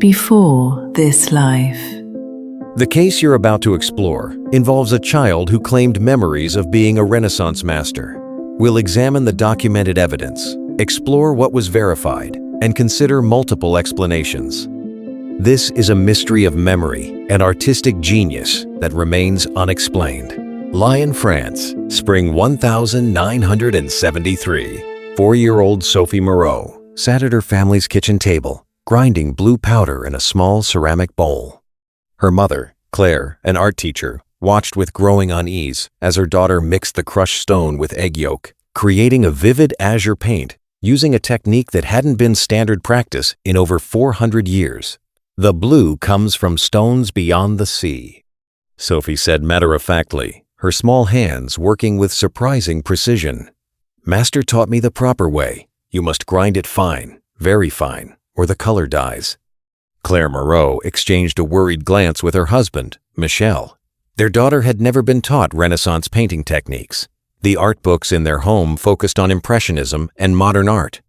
before this life. The case you're about to explore involves a child who claimed memories of being a Renaissance master. We'll examine the documented evidence, explore what was verified, and consider multiple explanations. This is a mystery of memory and artistic genius that remains unexplained. Lyon, France, spring 1973. 4-year-old Sophie Moreau sat at her family's kitchen table, grinding blue powder in a small ceramic bowl. Her mother, Claire, an art teacher, watched with growing unease as her daughter mixed the crushed stone with egg yolk, creating a vivid azure paint using a technique that hadn't been standard practice in over 400 years. "The blue comes from stones beyond the sea," Sophie said matter-of-factly, her small hands working with surprising precision. "Master taught me the proper way. You must grind it fine, very fine, or the color dies." Claire Moreau exchanged a worried glance with her husband, Michel. Their daughter had never been taught Renaissance painting techniques. The art books in their home focused on Impressionism and modern art.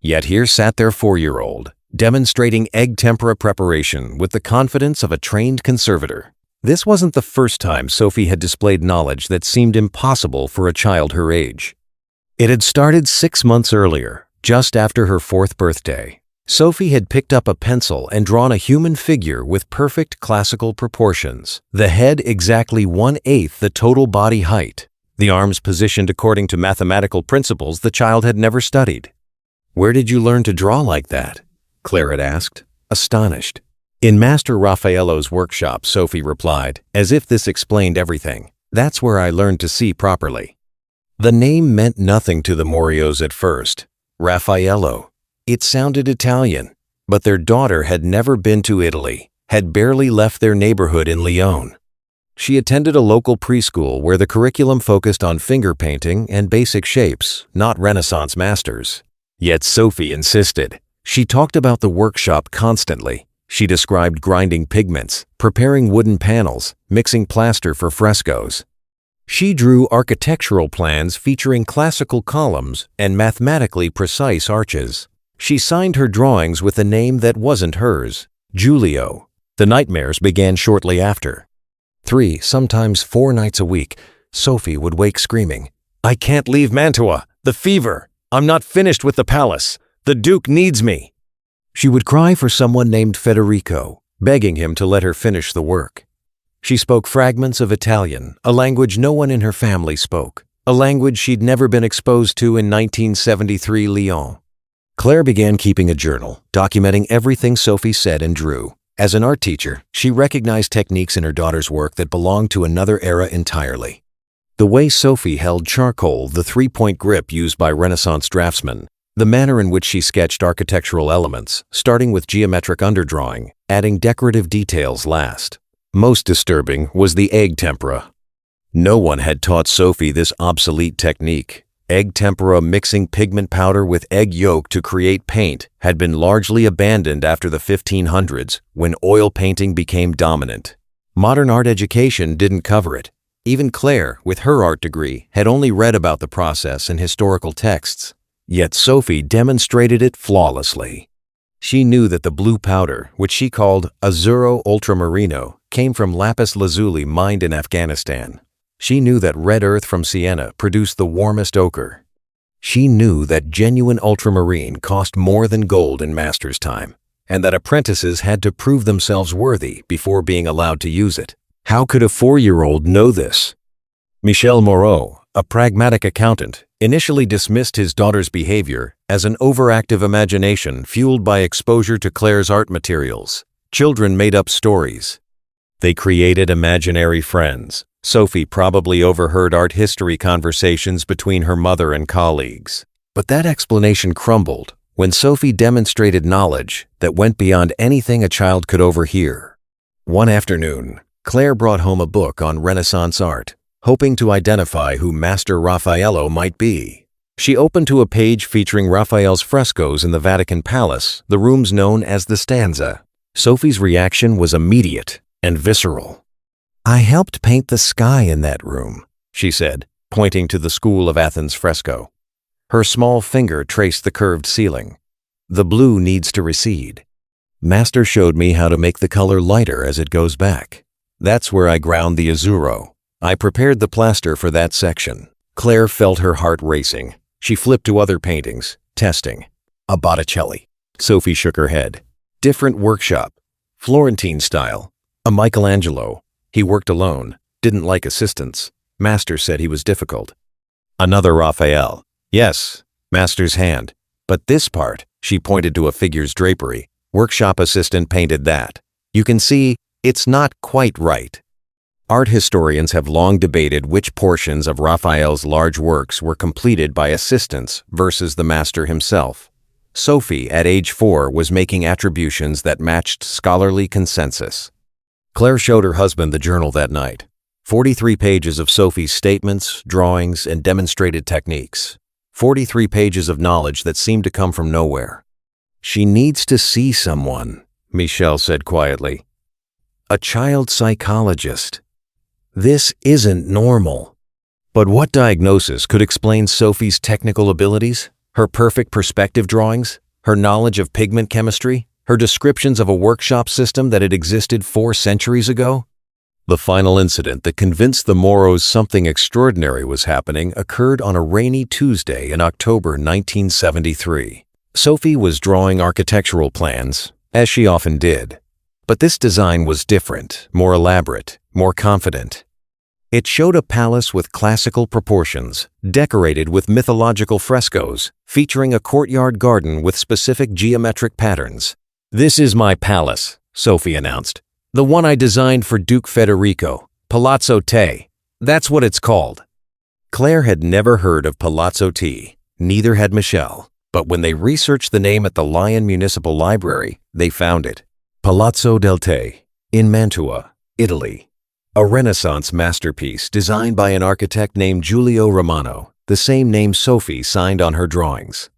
Yet here sat their 4-year-old, demonstrating egg tempera preparation with the confidence of a trained conservator. This wasn't the first time Sophie had displayed knowledge that seemed impossible for a child her age. It had started 6 months earlier, just after her 4th birthday. Sophie had picked up a pencil and drawn a human figure with perfect classical proportions, the head exactly 1/8 the total body height, the arms positioned according to mathematical principles the child had never studied. "Where did you learn to draw like that?" Claire had asked, astonished. "In Master Raphael's workshop," Sophie replied, as if this explained everything. "That's where I learned to see properly." The name meant nothing to the Moreaus at first. Raffaello. It sounded Italian, but their daughter had never been to Italy, had barely left their neighborhood in Lyon. She attended a local preschool where the curriculum focused on finger painting and basic shapes, not Renaissance masters. Yet Sophie insisted. She talked about the workshop constantly. She described grinding pigments, preparing wooden panels, mixing plaster for frescoes. She drew architectural plans featuring classical columns and mathematically precise arches. She signed her drawings with a name that wasn't hers, Giulio. The nightmares began shortly after. 3, sometimes 4 nights a week, Sophie would wake screaming, "I can't leave Mantua! The fever! I'm not finished with the palace! The Duke needs me!" She would cry for someone named Federico, begging him to let her finish the work. She spoke fragments of Italian, a language no one in her family spoke, a language she'd never been exposed to in 1973 Lyon. Claire began keeping a journal, documenting everything Sophie said and drew. As an art teacher, she recognized techniques in her daughter's work that belonged to another era entirely. The way Sophie held charcoal, the 3-point grip used by Renaissance draftsmen, the manner in which she sketched architectural elements, starting with geometric underdrawing, adding decorative details last. Most disturbing was the egg tempera. No one had taught Sophie this obsolete technique. Egg tempera mixing pigment powder with egg yolk to create paint had been largely abandoned after the 1500s when oil painting became dominant. Modern art education didn't cover it. Even Claire, with her art degree, had only read about the process in historical texts. Yet Sophie demonstrated it flawlessly. She knew that the blue powder, which she called azzurro ultramarino, came from lapis lazuli mined in Afghanistan. She knew that red earth from Siena produced the warmest ochre. She knew that genuine ultramarine cost more than gold in master's time, and that apprentices had to prove themselves worthy before being allowed to use it. How could a 4-year-old know this? Michel Moreau, a pragmatic accountant, initially dismissed his daughter's behavior as an overactive imagination fueled by exposure to Claire's art materials. Children made up stories. They created imaginary friends. Sophie probably overheard art history conversations between her mother and colleagues. But that explanation crumbled when Sophie demonstrated knowledge that went beyond anything a child could overhear. One afternoon, Claire brought home a book on Renaissance art, hoping to identify who Master Raffaello might be. She opened to a page featuring Raphael's frescoes in the Vatican Palace, the rooms known as the stanza. Sophie's reaction was immediate and visceral. "I helped paint the sky in that room," she said, pointing to the School of Athens fresco. Her small finger traced the curved ceiling. "The blue needs to recede." Master showed me how to make the color lighter as it goes back. That's where I ground the azzurro. I prepared the plaster for that section. Claire felt her heart racing. She flipped to other paintings, testing. A Botticelli. Sophie shook her head. Different workshop. Florentine style. A Michelangelo. He worked alone. Didn't like assistants. Master said he was difficult. Another Raphael. Yes, Master's hand. But this part, she pointed to a figure's drapery. Workshop assistant painted that. You can see, it's not quite right. Art historians have long debated which portions of Raphael's large works were completed by assistants versus the master himself. Sophie, at age 4, was making attributions that matched scholarly consensus. Claire showed her husband the journal that night. 43 pages of Sophie's statements, drawings, and demonstrated techniques. 43 pages of knowledge that seemed to come from nowhere. She needs to see someone, Michel said quietly. A child psychologist. This isn't normal. But what diagnosis could explain Sophie's technical abilities? Her perfect perspective drawings? Her knowledge of pigment chemistry? Her descriptions of a workshop system that had existed 4 centuries ago? The final incident that convinced the Moreaus something extraordinary was happening occurred on a rainy Tuesday in October 1973. Sophie was drawing architectural plans, as she often did. But this design was different, more elaborate, more confident. It showed a palace with classical proportions, decorated with mythological frescoes, featuring a courtyard garden with specific geometric patterns. "This is my palace," Sophie announced. "The one I designed for Duke Federico, Palazzo Te. That's what it's called." Claire had never heard of Palazzo Te, neither had Michel. But when they researched the name at the Lyon Municipal Library, they found it. Palazzo del Te, in Mantua, Italy. A Renaissance masterpiece designed by an architect named Giulio Romano, the same name Sophie signed on her drawings.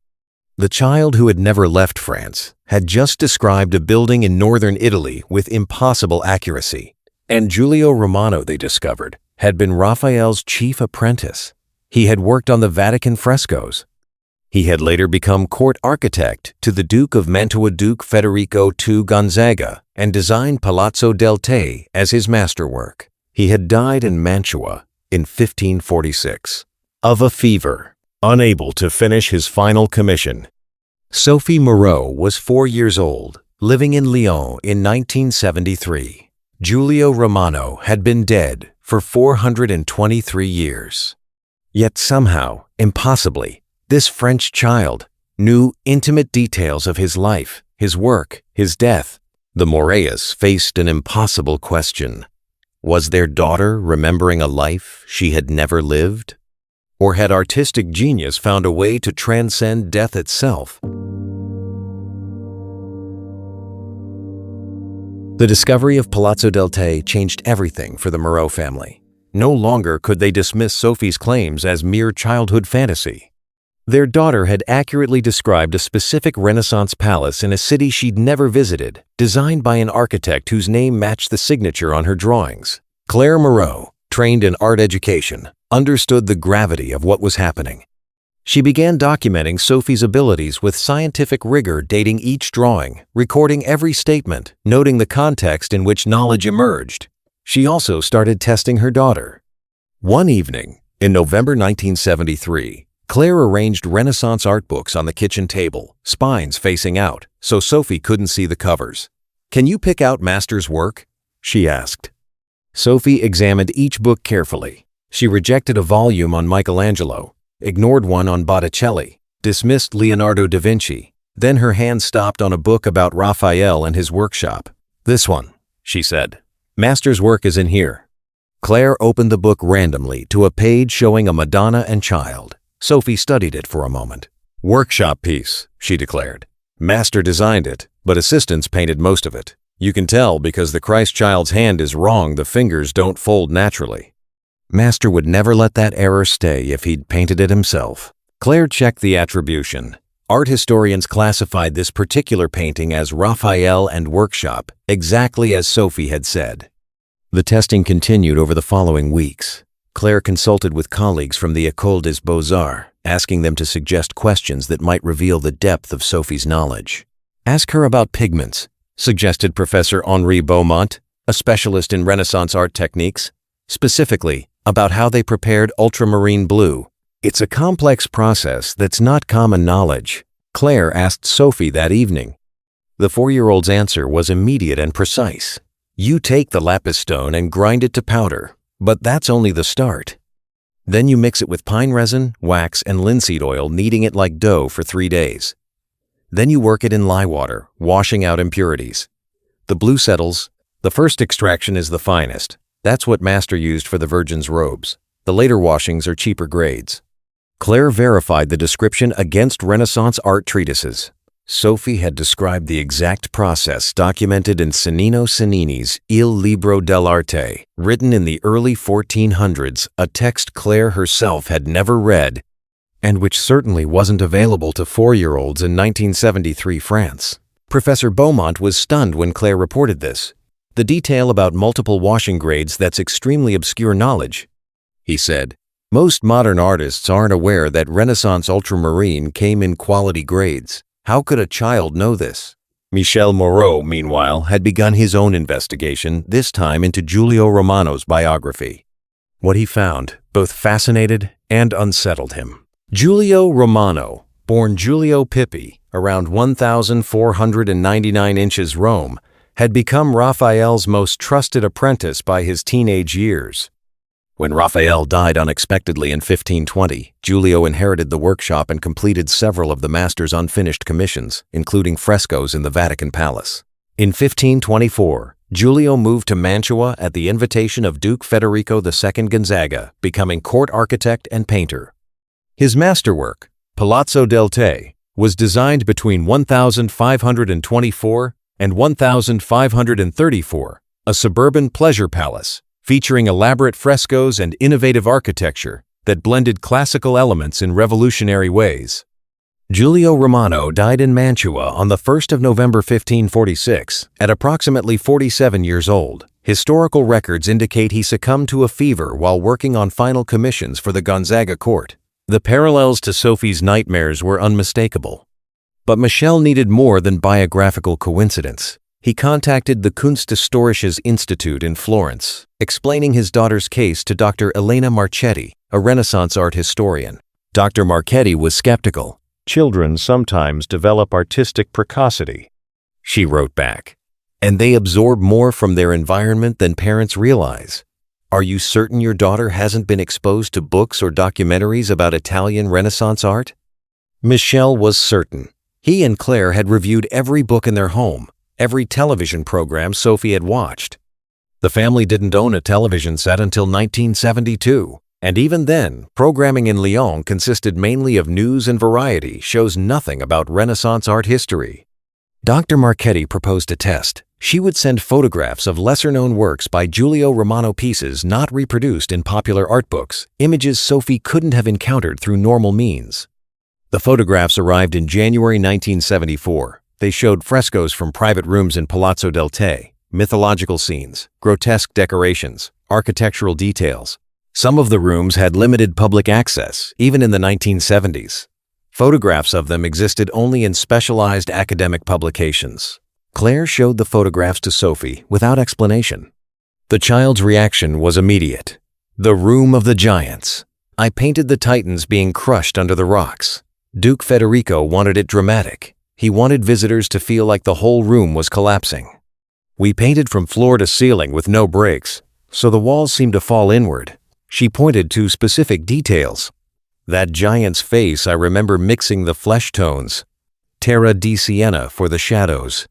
The child who had never left France had just described a building in northern Italy with impossible accuracy. And Giulio Romano, they discovered, had been Raphael's chief apprentice. He had worked on the Vatican frescoes. He had later become court architect to the Duke of Mantua, Duke Federico II Gonzaga, and designed Palazzo del Te as his masterwork. He had died in Mantua in 1546, of a fever, unable to finish his final commission. Sophie Moreau was 4 years old, living in Lyon in 1973. Giulio Romano had been dead for 423 years. Yet somehow, impossibly, this French child knew intimate details of his life, his work, his death. The Moreaus faced an impossible question. Was their daughter remembering a life she had never lived? Or had artistic genius found a way to transcend death itself? The discovery of Palazzo del Te changed everything for the Moreau family. No longer could they dismiss Sophie's claims as mere childhood fantasy. Their daughter had accurately described a specific Renaissance palace in a city she'd never visited, designed by an architect whose name matched the signature on her drawings. Claire Moreau, trained in art education, understood the gravity of what was happening. She began documenting Sophie's abilities with scientific rigor, dating each drawing, recording every statement, noting the context in which knowledge emerged. She also started testing her daughter. One evening, in November 1973, Claire arranged Renaissance art books on the kitchen table, spines facing out, so Sophie couldn't see the covers. "Can you pick out Master's work?" she asked. Sophie examined each book carefully. She rejected a volume on Michelangelo, ignored one on Botticelli, dismissed Leonardo da Vinci. Then her hand stopped on a book about Raphael and his workshop. "This one," she said. "Master's work is in here." Claire opened the book randomly to a page showing a Madonna and child. Sophie studied it for a moment. "Workshop piece," she declared. "Master designed it, but assistants painted most of it. You can tell because the Christ child's hand is wrong, the fingers don't fold naturally. Master would never let that error stay if he'd painted it himself." Claire checked the attribution. Art historians classified this particular painting as Raphael and workshop, exactly as Sophie had said. The testing continued over the following weeks. Claire consulted with colleagues from the École des Beaux-Arts, asking them to suggest questions that might reveal the depth of Sophie's knowledge. Ask her about pigments. suggested Professor Henri Beaumont, a specialist in Renaissance art techniques, specifically about how they prepared ultramarine blue. It's a complex process that's not common knowledge, Claire asked Sophie that evening. The 4-year-old's answer was immediate and precise. You take the lapis stone and grind it to powder, but that's only the start. Then you mix it with pine resin, wax, and linseed oil, kneading it like dough for 3 days. Then you work it in lye water, washing out impurities. The blue settles. The first extraction is the finest. That's what Master used for the Virgin's robes. The later washings are cheaper grades. Claire verified the description against Renaissance art treatises. Sophie had described the exact process documented in Cennino Cennini's Il Libro dell'Arte, written in the early 1400s, a text Claire herself had never read, and which certainly wasn't available to 4-year-olds in 1973 France. Professor Beaumont was stunned when Claire reported this. The detail about multiple washing grades, that's extremely obscure knowledge, he said. Most modern artists aren't aware that Renaissance ultramarine came in quality grades. How could a child know this? Michel Moreau, meanwhile, had begun his own investigation, this time into Giulio Romano's biography. What he found both fascinated and unsettled him. Giulio Romano, born Giulio Pippi, around 1,499 inches Rome, had become Raphael's most trusted apprentice by his teenage years. When Raphael died unexpectedly in 1520, Giulio inherited the workshop and completed several of the master's unfinished commissions, including frescoes in the Vatican Palace. In 1524, Giulio moved to Mantua at the invitation of Duke Federico II Gonzaga, becoming court architect and painter. His masterwork, Palazzo del Te, was designed between 1524 and 1534, a suburban pleasure palace, featuring elaborate frescoes and innovative architecture that blended classical elements in revolutionary ways. Giulio Romano died in Mantua on the 1st of November 1546, at approximately 47 years old. Historical records indicate he succumbed to a fever while working on final commissions for the Gonzaga court. The parallels to Sophie's nightmares were unmistakable. But Michel needed more than biographical coincidence. He contacted the Kunsthistorisches Institute in Florence, explaining his daughter's case to Dr. Elena Marchetti, a Renaissance art historian. Dr. Marchetti was skeptical. "Children sometimes develop artistic precocity," she wrote back, "and they absorb more from their environment than parents realize. Are you certain your daughter hasn't been exposed to books or documentaries about Italian Renaissance art?" Michel was certain. He and Claire had reviewed every book in their home, every television program Sophie had watched. The family didn't own a television set until 1972, and even then, programming in Lyon consisted mainly of news and variety shows, nothing about Renaissance art history. Dr. Marchetti proposed a test. She would send photographs of lesser-known works by Giulio Romano, pieces not reproduced in popular art books, images Sophie couldn't have encountered through normal means. The photographs arrived in January 1974. They showed frescoes from private rooms in Palazzo del Te, mythological scenes, grotesque decorations, architectural details. Some of the rooms had limited public access, even in the 1970s. Photographs of them existed only in specialized academic publications. Claire showed the photographs to Sophie without explanation. The child's reaction was immediate. "The Room of the Giants. I painted the titans being crushed under the rocks. Duke Federico wanted it dramatic. He wanted visitors to feel like the whole room was collapsing. We painted from floor to ceiling with no breaks, so the walls seemed to fall inward." She pointed to specific details. "That giant's face, I remember mixing the flesh tones, terra di siena for the shadows.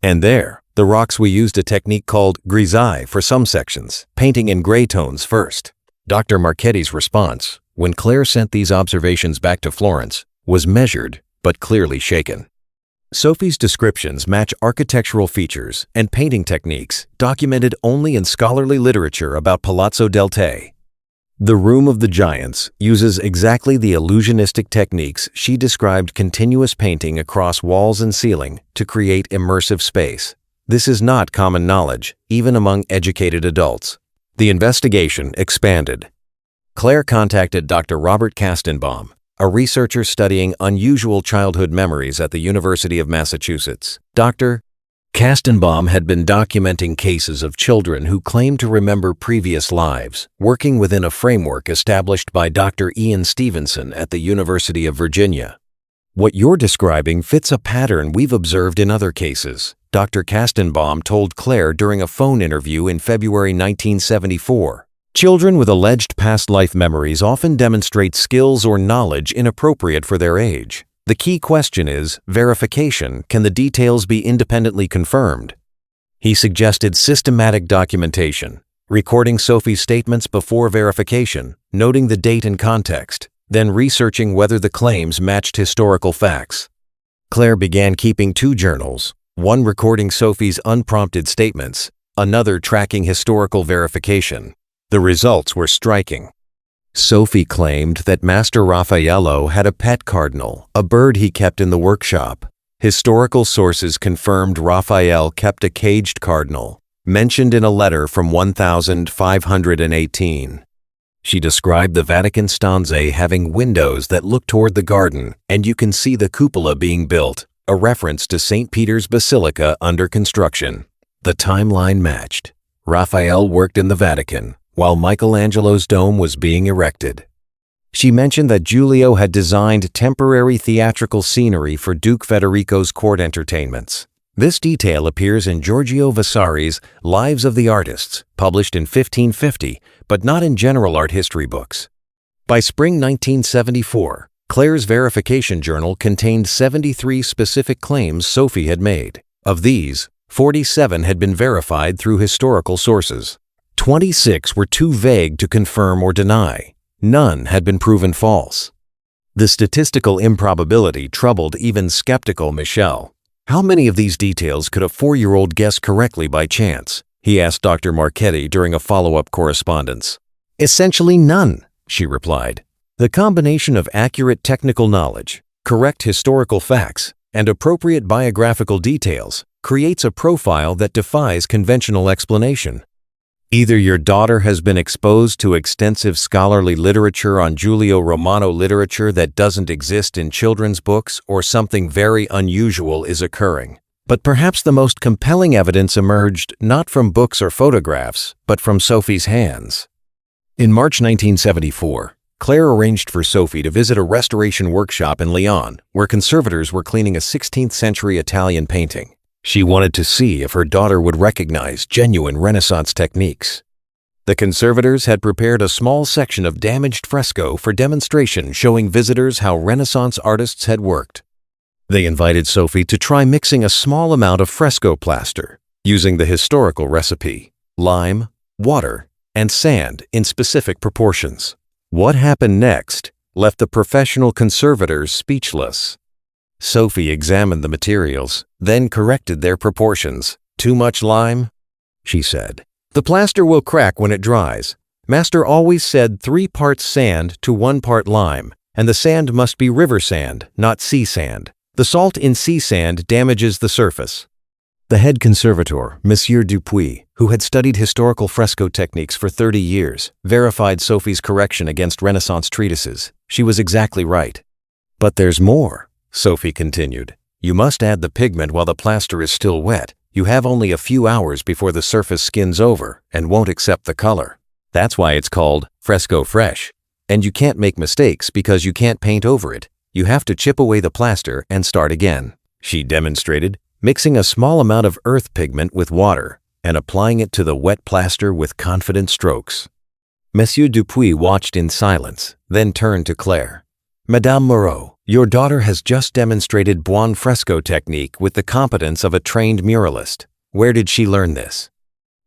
And there, the rocks, we used a technique called grisaille for some sections, painting in gray tones first." Dr. Marchetti's response, when Claire sent these observations back to Florence, was measured but clearly shaken. Sophie's descriptions match architectural features and painting techniques documented only in scholarly literature about Palazzo del Te. The Room of the Giants uses exactly the illusionistic techniques she described, continuous painting across walls and ceiling to create immersive space. This is not common knowledge, even among educated adults. The investigation expanded. Claire contacted Dr. Robert Kastenbaum, a researcher studying unusual childhood memories at the University of Massachusetts. "Doctor, Kastenbaum had been documenting cases of children who claimed to remember previous lives, working within a framework established by Dr. Ian Stevenson at the University of Virginia. "What you're describing fits a pattern we've observed in other cases," Dr. Kastenbaum told Claire during a phone interview in February 1974. "Children with alleged past life memories often demonstrate skills or knowledge inappropriate for their age. The key question is verification. Can the details be independently confirmed?" He suggested systematic documentation, recording Sophie's statements before verification, noting the date and context, then researching whether the claims matched historical facts. Claire began keeping 2 journals, one recording Sophie's unprompted statements, another tracking historical verification. The results were striking. Sophie claimed that Master Raphael had a pet cardinal, a bird he kept in the workshop. Historical sources confirmed Raphael kept a caged cardinal, mentioned in a letter from 1518. She described the Vatican stanze having windows that look toward the garden, and you can see the cupola being built, a reference to St. Peter's Basilica under construction. The timeline matched. Raphael worked in the Vatican, while Michelangelo's dome was being erected. She mentioned that Giulio had designed temporary theatrical scenery for Duke Federico's court entertainments. This detail appears in Giorgio Vasari's Lives of the Artists, published in 1550, but not in general art history books. By spring 1974, Claire's verification journal contained 73 specific claims Sophie had made. Of these, 47 had been verified through historical sources. 26 were too vague to confirm or deny. None had been proven false. The statistical improbability troubled even skeptical Michel. "How many of these details could a 4-year-old guess correctly by chance?" he asked Dr. Marchetti during a follow-up correspondence. "Essentially none," she replied. "The combination of accurate technical knowledge, correct historical facts, and appropriate biographical details creates a profile that defies conventional explanation. Either your daughter has been exposed to extensive scholarly literature on Giulio Romano literature that doesn't exist in children's books, or something very unusual is occurring. But perhaps the most compelling evidence emerged not from books or photographs, but from Sophie's hands." In March 1974, Claire arranged for Sophie to visit a restoration workshop in Lyon, where conservators were cleaning a 16th-century Italian painting. She wanted to see if her daughter would recognize genuine Renaissance techniques. The conservators had prepared a small section of damaged fresco for demonstration, showing visitors how Renaissance artists had worked. They invited Sophie to try mixing a small amount of fresco plaster, using the historical recipe: lime, water, and sand in specific proportions. What happened next left the professional conservators speechless. Sophie examined the materials, then corrected their proportions. "Too much lime?" she said. "The plaster will crack when it dries. Master always said 3 parts sand to 1 part lime, and the sand must be river sand, not sea sand. The salt in sea sand damages the surface." The head conservator, Monsieur Dupuis, who had studied historical fresco techniques for 30 years, verified Sophie's correction against Renaissance treatises. She was exactly right. "But there's more," Sophie continued. "You must add the pigment while the plaster is still wet. You have only a few hours before the surface skins over and won't accept the color. That's why it's called fresco fresh. And you can't make mistakes because you can't paint over it. You have to chip away the plaster and start again." She demonstrated, mixing a small amount of earth pigment with water and applying it to the wet plaster with confident strokes. Monsieur Dupuis watched in silence, then turned to Claire. "Madame Moreau, your daughter has just demonstrated buon fresco technique with the competence of a trained muralist. Where did she learn this?"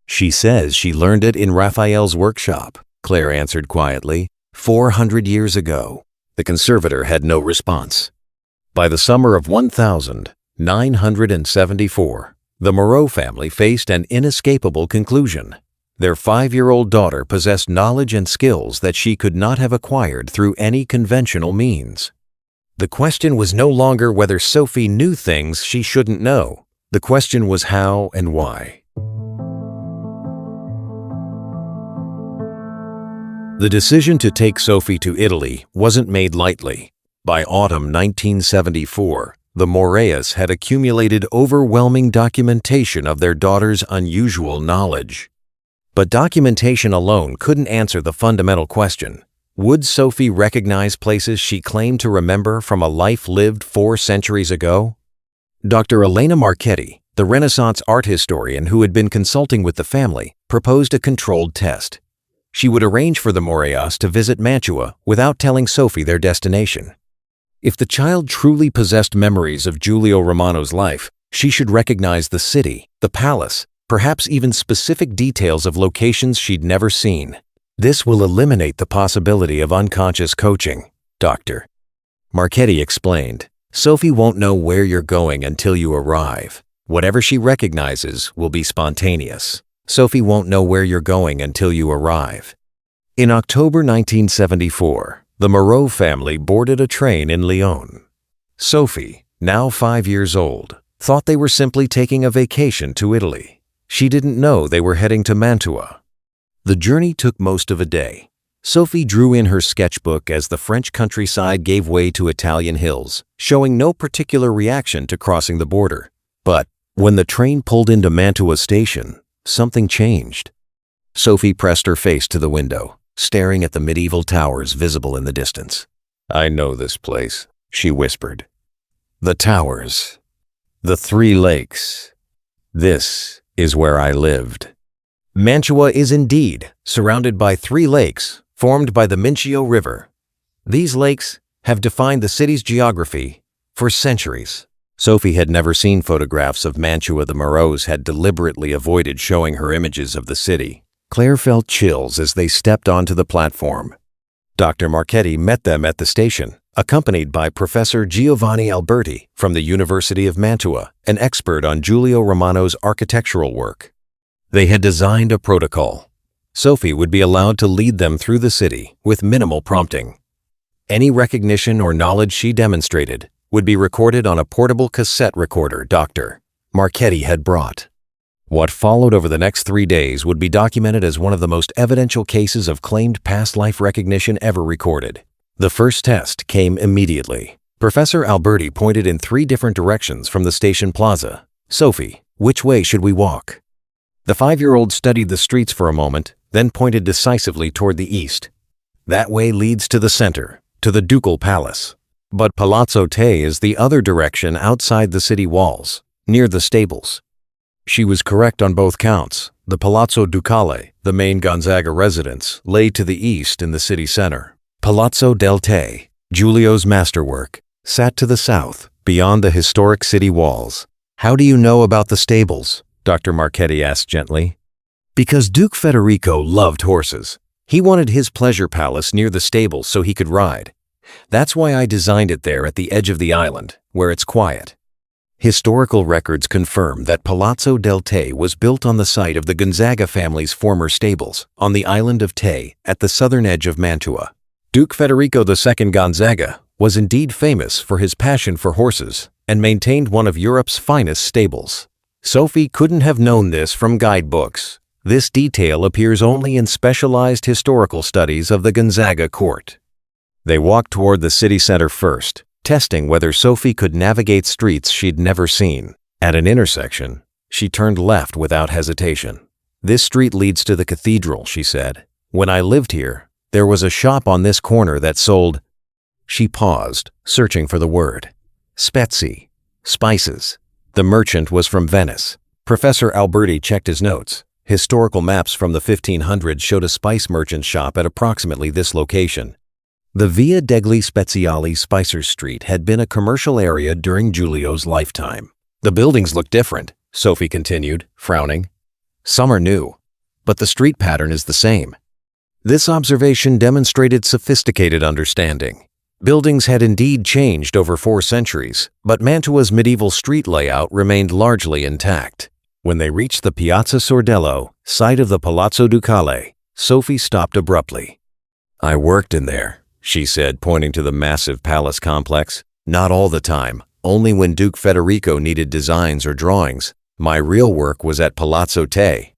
"She says she learned it in Raphael's workshop," Claire answered quietly. 400 years ago." The conservator had no response. By the summer of 1974, the Moreau family faced an inescapable conclusion. Their 5-year-old daughter possessed knowledge and skills that she could not have acquired through any conventional means. The question was no longer whether Sophie knew things she shouldn't know. The question was how and why. The decision to take Sophie to Italy wasn't made lightly. By autumn 1974, The Moreas had accumulated overwhelming documentation of their daughter's unusual knowledge. But documentation alone couldn't answer the fundamental question. Would Sophie recognize places she claimed to remember from a life lived 4 centuries ago? Dr. Elena Marchetti, the Renaissance art historian who had been consulting with the family, proposed a controlled test. She would arrange for the Moreas to visit Mantua without telling Sophie their destination. If the child truly possessed memories of Giulio Romano's life, she should recognize the city, the palace, perhaps even specific details of locations she'd never seen. This will eliminate the possibility of unconscious coaching, Dr. Marchetti explained. Sophie won't know where you're going until you arrive. Whatever she recognizes will be spontaneous. Sophie won't know where you're going until you arrive. In October 1974, the Moreau family boarded a train in Lyon. Sophie, now 5 years old, thought they were simply taking a vacation to Italy. She didn't know they were heading to Mantua. The journey took most of a day. Sophie drew in her sketchbook as the French countryside gave way to Italian hills, showing no particular reaction to crossing the border. But when the train pulled into Mantua station, something changed. Sophie pressed her face to the window, staring at the medieval towers visible in the distance. "I know this place," she whispered. "The towers. The 3 lakes. This is where I lived." Mantua is indeed surrounded by 3 lakes formed by the Mincio River. These lakes have defined the city's geography for centuries. Sophie had never seen photographs of Mantua. The Moreaus had deliberately avoided showing her images of the city. Claire felt chills as they stepped onto the platform. Dr. Marchetti met them at the station, accompanied by Professor Giovanni Alberti from the University of Mantua, an expert on Giulio Romano's architectural work. They had designed a protocol. Sophie would be allowed to lead them through the city with minimal prompting. Any recognition or knowledge she demonstrated would be recorded on a portable cassette recorder Dr. Marchetti had brought. What followed over the next 3 days would be documented as one of the most evidential cases of claimed past life recognition ever recorded. The first test came immediately. Professor Alberti pointed in 3 different directions from the station plaza. "Sophie, which way should we walk?" The 5-year-old studied the streets for a moment, then pointed decisively toward the east. "That way leads to the center, to the ducal palace. But Palazzo Te is the other direction outside the city walls, near the stables." She was correct on both counts. The Palazzo Ducale, the main Gonzaga residence, lay to the east in the city center. Palazzo del Te, Giulio's masterwork, sat to the south, beyond the historic city walls. "How do you know about the stables?" Dr. Marchetti asked gently. "Because Duke Federico loved horses. He wanted his pleasure palace near the stables so he could ride. That's why I designed it there at the edge of the island, where it's quiet." Historical records confirm that Palazzo del Te was built on the site of the Gonzaga family's former stables, on the island of Te, at the southern edge of Mantua. Duke Federico II Gonzaga was indeed famous for his passion for horses and maintained one of Europe's finest stables. Sophie couldn't have known this from guidebooks. This detail appears only in specialized historical studies of the Gonzaga court. They walked toward the city center first, testing whether Sophie could navigate streets she'd never seen. At an intersection, she turned left without hesitation. "This street leads to the cathedral," she said. "When I lived here, there was a shop on this corner that sold—" She paused, searching for the word. "Spezi, spices." The merchant was from Venice. Professor Alberti checked his notes. Historical maps from the 1500s showed a spice merchant shop at approximately this location. The Via degli Speziali Spicers Street had been a commercial area during Giulio's lifetime. "The buildings look different," Sophie continued, frowning. "Some are new, but the street pattern is the same." This observation demonstrated sophisticated understanding. Buildings had indeed changed over 4 centuries, but Mantua's medieval street layout remained largely intact. When they reached the Piazza Sordello, site of the Palazzo Ducale, Sophie stopped abruptly. "I worked in there," she said, pointing to the massive palace complex. "Not all the time, only when Duke Federico needed designs or drawings. My real work was at Palazzo Te."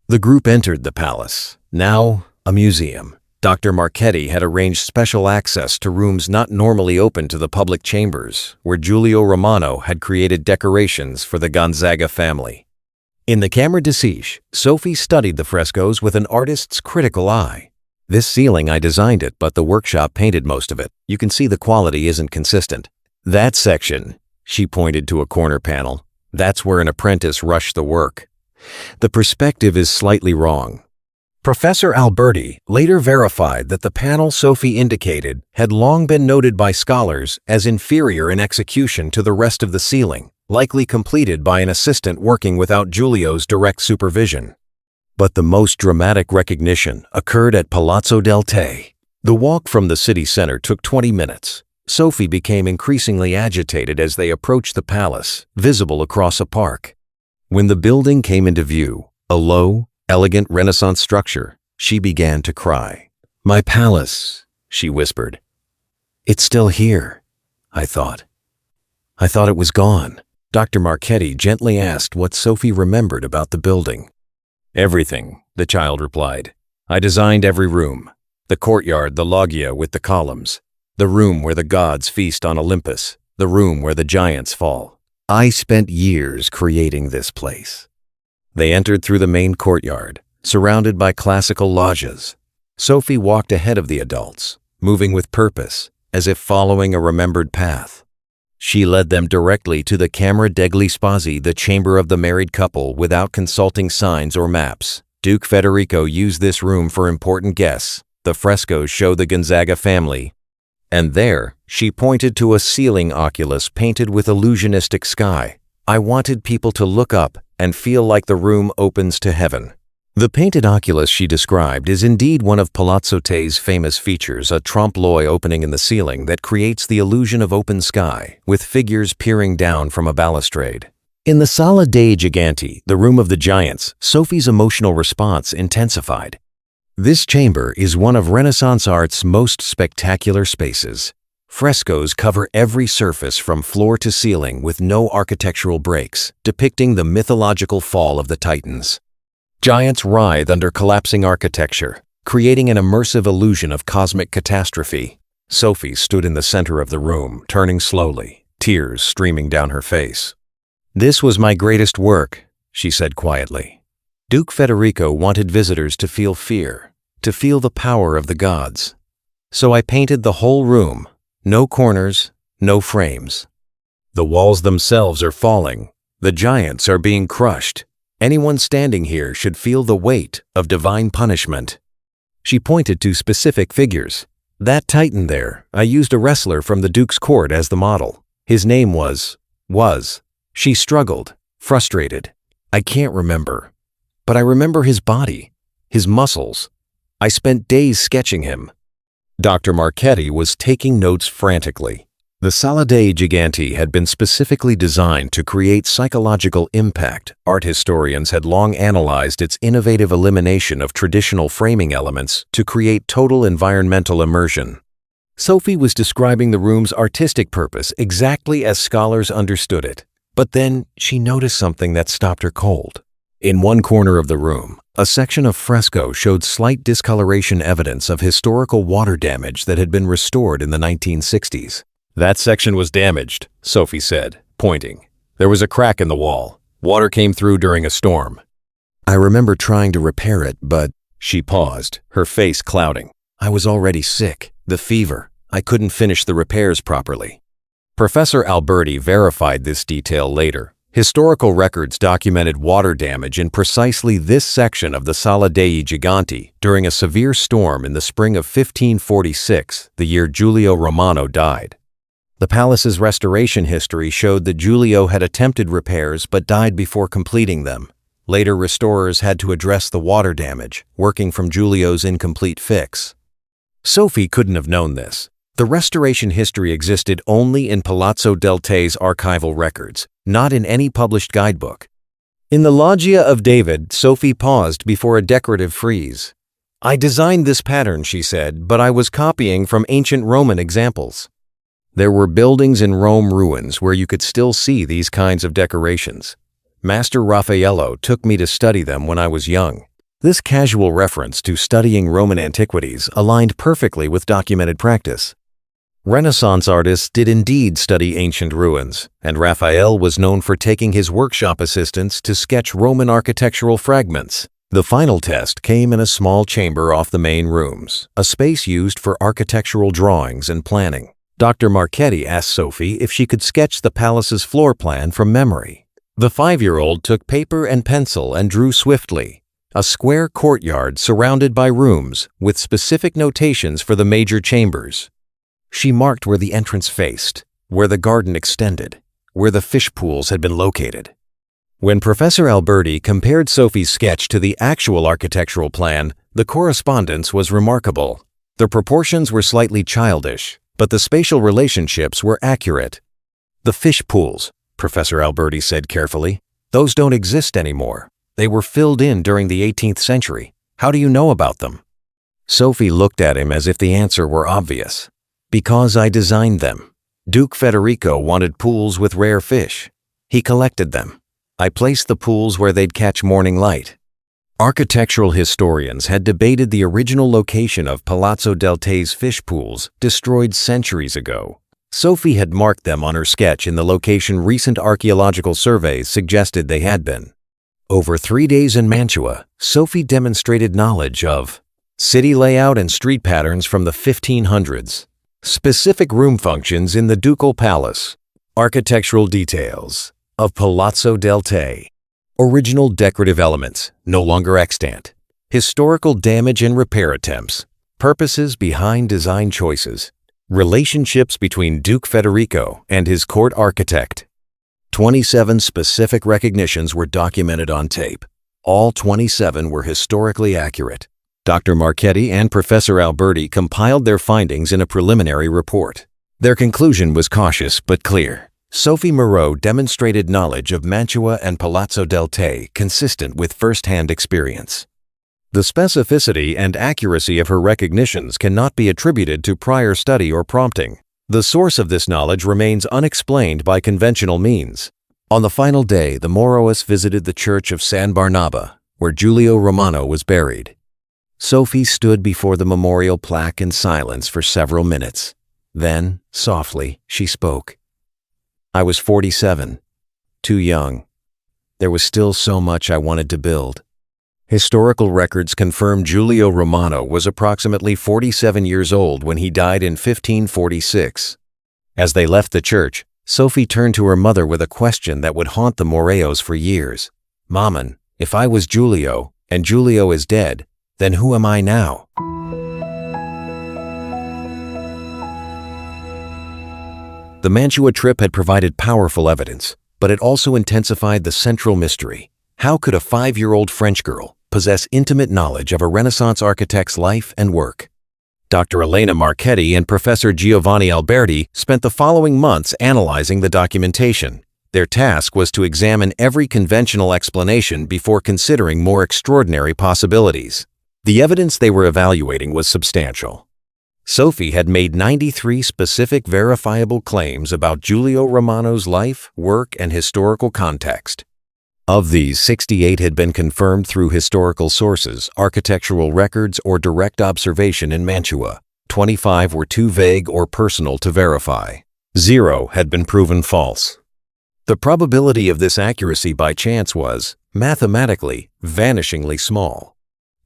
The group entered the palace, now a museum. Dr. Marchetti had arranged special access to rooms not normally open to the public chambers, where Giulio Romano had created decorations for the Gonzaga family. In the camera de siege, Sophie studied the frescoes with an artist's critical eye. "This ceiling, I designed it, but the workshop painted most of it. You can see the quality isn't consistent. That section," she pointed to a corner panel, "that's where an apprentice rushed the work. The perspective is slightly wrong." Professor Alberti later verified that the panel Sophie indicated had long been noted by scholars as inferior in execution to the rest of the ceiling, likely completed by an assistant working without Giulio's direct supervision. But the most dramatic recognition occurred at Palazzo del Te. The walk from the city center took 20 minutes. Sophie became increasingly agitated as they approached the palace, visible across a park. When the building came into view, a low, elegant Renaissance structure, she began to cry. "My palace," she whispered. "It's still here," I thought. "I thought it was gone." Dr. Marchetti gently asked what Sophie remembered about the building. "Everything," the child replied. "I designed every room. The courtyard, the loggia with the columns. The room where the gods feast on Olympus. The room where the giants fall. I spent years creating this place." They entered through the main courtyard, surrounded by classical loggias. Sophie walked ahead of the adults, moving with purpose, as if following a remembered path. She led them directly to the Camera degli Sposi, the chamber of the married couple, without consulting signs or maps. Duke Federico used this room for important guests. The frescoes show the Gonzaga family. And there, she pointed to a ceiling oculus painted with illusionistic sky. "I wanted people to look up and feel like the room opens to heaven." The painted oculus she described is indeed one of Palazzo Te's famous features, a trompe-l'oeil opening in the ceiling that creates the illusion of open sky, with figures peering down from a balustrade. In the Sala dei Giganti, the room of the giants, Sophie's emotional response intensified. This chamber is one of Renaissance art's most spectacular spaces. Frescoes cover every surface from floor to ceiling with no architectural breaks, depicting the mythological fall of the Titans. Giants writhe under collapsing architecture, creating an immersive illusion of cosmic catastrophe. Sophie stood in the center of the room, turning slowly, tears streaming down her face. "This was my greatest work," she said quietly. Duke Federico wanted visitors to feel fear, to feel the power of the gods. So I painted the whole room. No corners, no frames. The walls themselves are falling. The giants are being crushed. Anyone standing here should feel the weight of divine punishment. She pointed to specific figures. "That Titan there, I used a wrestler from the Duke's court as the model. His name was. She struggled, frustrated. "I can't remember. But I remember his body, his muscles. I spent days sketching him." Dr. Marchetti was taking notes frantically. The Sala dei Giganti had been specifically designed to create psychological impact. Art historians had long analyzed its innovative elimination of traditional framing elements to create total environmental immersion. Sophie was describing the room's artistic purpose exactly as scholars understood it. But then she noticed something that stopped her cold. In one corner of the room, a section of fresco showed slight discoloration evidence of historical water damage that had been restored in the 1960s. "That section was damaged," Sophie said, pointing. "There was a crack in the wall. Water came through during a storm. I remember trying to repair it, but..." She paused, her face clouding. "I was already sick. The fever. I couldn't finish the repairs properly." Professor Alberti verified this detail later. Historical records documented water damage in precisely this section of the Sala dei Giganti during a severe storm in the spring of 1546, the year Giulio Romano died. The palace's restoration history showed that Giulio had attempted repairs but died before completing them. Later restorers had to address the water damage, working from Giulio's incomplete fix. Sophie couldn't have known this. The restoration history existed only in Palazzo del Te's archival records, not in any published guidebook. In the Loggia of David, Sophie paused before a decorative frieze. "I designed this pattern," she said, "but I was copying from ancient Roman examples." There were buildings in Rome ruins where you could still see these kinds of decorations. Master Raphael took me to study them when I was young. This casual reference to studying Roman antiquities aligned perfectly with documented practice. Renaissance artists did indeed study ancient ruins, and Raphael was known for taking his workshop assistants to sketch Roman architectural fragments. The final test came in a small chamber off the main rooms, a space used for architectural drawings and planning. Dr. Marchetti asked Sophie if she could sketch the palace's floor plan from memory. The 5-year-old took paper and pencil and drew swiftly. A square courtyard surrounded by rooms with specific notations for the major chambers. She marked where the entrance faced, where the garden extended, where the fish pools had been located. When Professor Alberti compared Sophie's sketch to the actual architectural plan, the correspondence was remarkable. The proportions were slightly childish, but the spatial relationships were accurate. "The fish pools," Professor Alberti said carefully, "those don't exist anymore. They were filled in during the 18th century. How do you know about them?" Sophie looked at him as if the answer were obvious. "Because I designed them. Duke Federico wanted pools with rare fish. He collected them. I placed the pools where they'd catch morning light." Architectural historians had debated the original location of Palazzo del Te's fish pools, destroyed centuries ago. Sophie had marked them on her sketch in the location recent archaeological surveys suggested they had been. Over 3 days in Mantua, Sophie demonstrated knowledge of city layout and street patterns from the 1500s, specific room functions in the ducal palace, architectural details of Palazzo del Te, original decorative elements no longer extant, historical damage and repair attempts, purposes behind design choices, relationships between Duke Federico and his court architect. 27 specific recognitions were documented on tape. All 27 were historically accurate. Dr. Marchetti and Professor Alberti compiled their findings in a preliminary report. Their conclusion was cautious but clear. Sophie Moreau demonstrated knowledge of Mantua and Palazzo del Te consistent with first-hand experience. The specificity and accuracy of her recognitions cannot be attributed to prior study or prompting. The source of this knowledge remains unexplained by conventional means. On the final day, the Moreauists visited the church of San Barnaba, where Giulio Romano was buried. Sophie stood before the memorial plaque in silence for several minutes. Then, softly, she spoke. "I was 47, too young. There was still so much I wanted to build." Historical records confirm Giulio Romano was approximately 47 years old when he died in 1546. As they left the church, Sophie turned to her mother with a question that would haunt the Moreaus for years. "Maman, if I was Giulio, and Giulio is dead, then who am I now?" The Mantua trip had provided powerful evidence, but it also intensified the central mystery. How could a 5-year-old French girl possess intimate knowledge of a Renaissance architect's life and work? Dr. Elena Marchetti and Professor Giovanni Alberti spent the following months analyzing the documentation. Their task was to examine every conventional explanation before considering more extraordinary possibilities. The evidence they were evaluating was substantial. Sophie had made 93 specific verifiable claims about Giulio Romano's life, work, and historical context. Of these, 68 had been confirmed through historical sources, architectural records, or direct observation in Mantua. 25 were too vague or personal to verify. 0 had been proven false. The probability of this accuracy by chance was, mathematically, vanishingly small.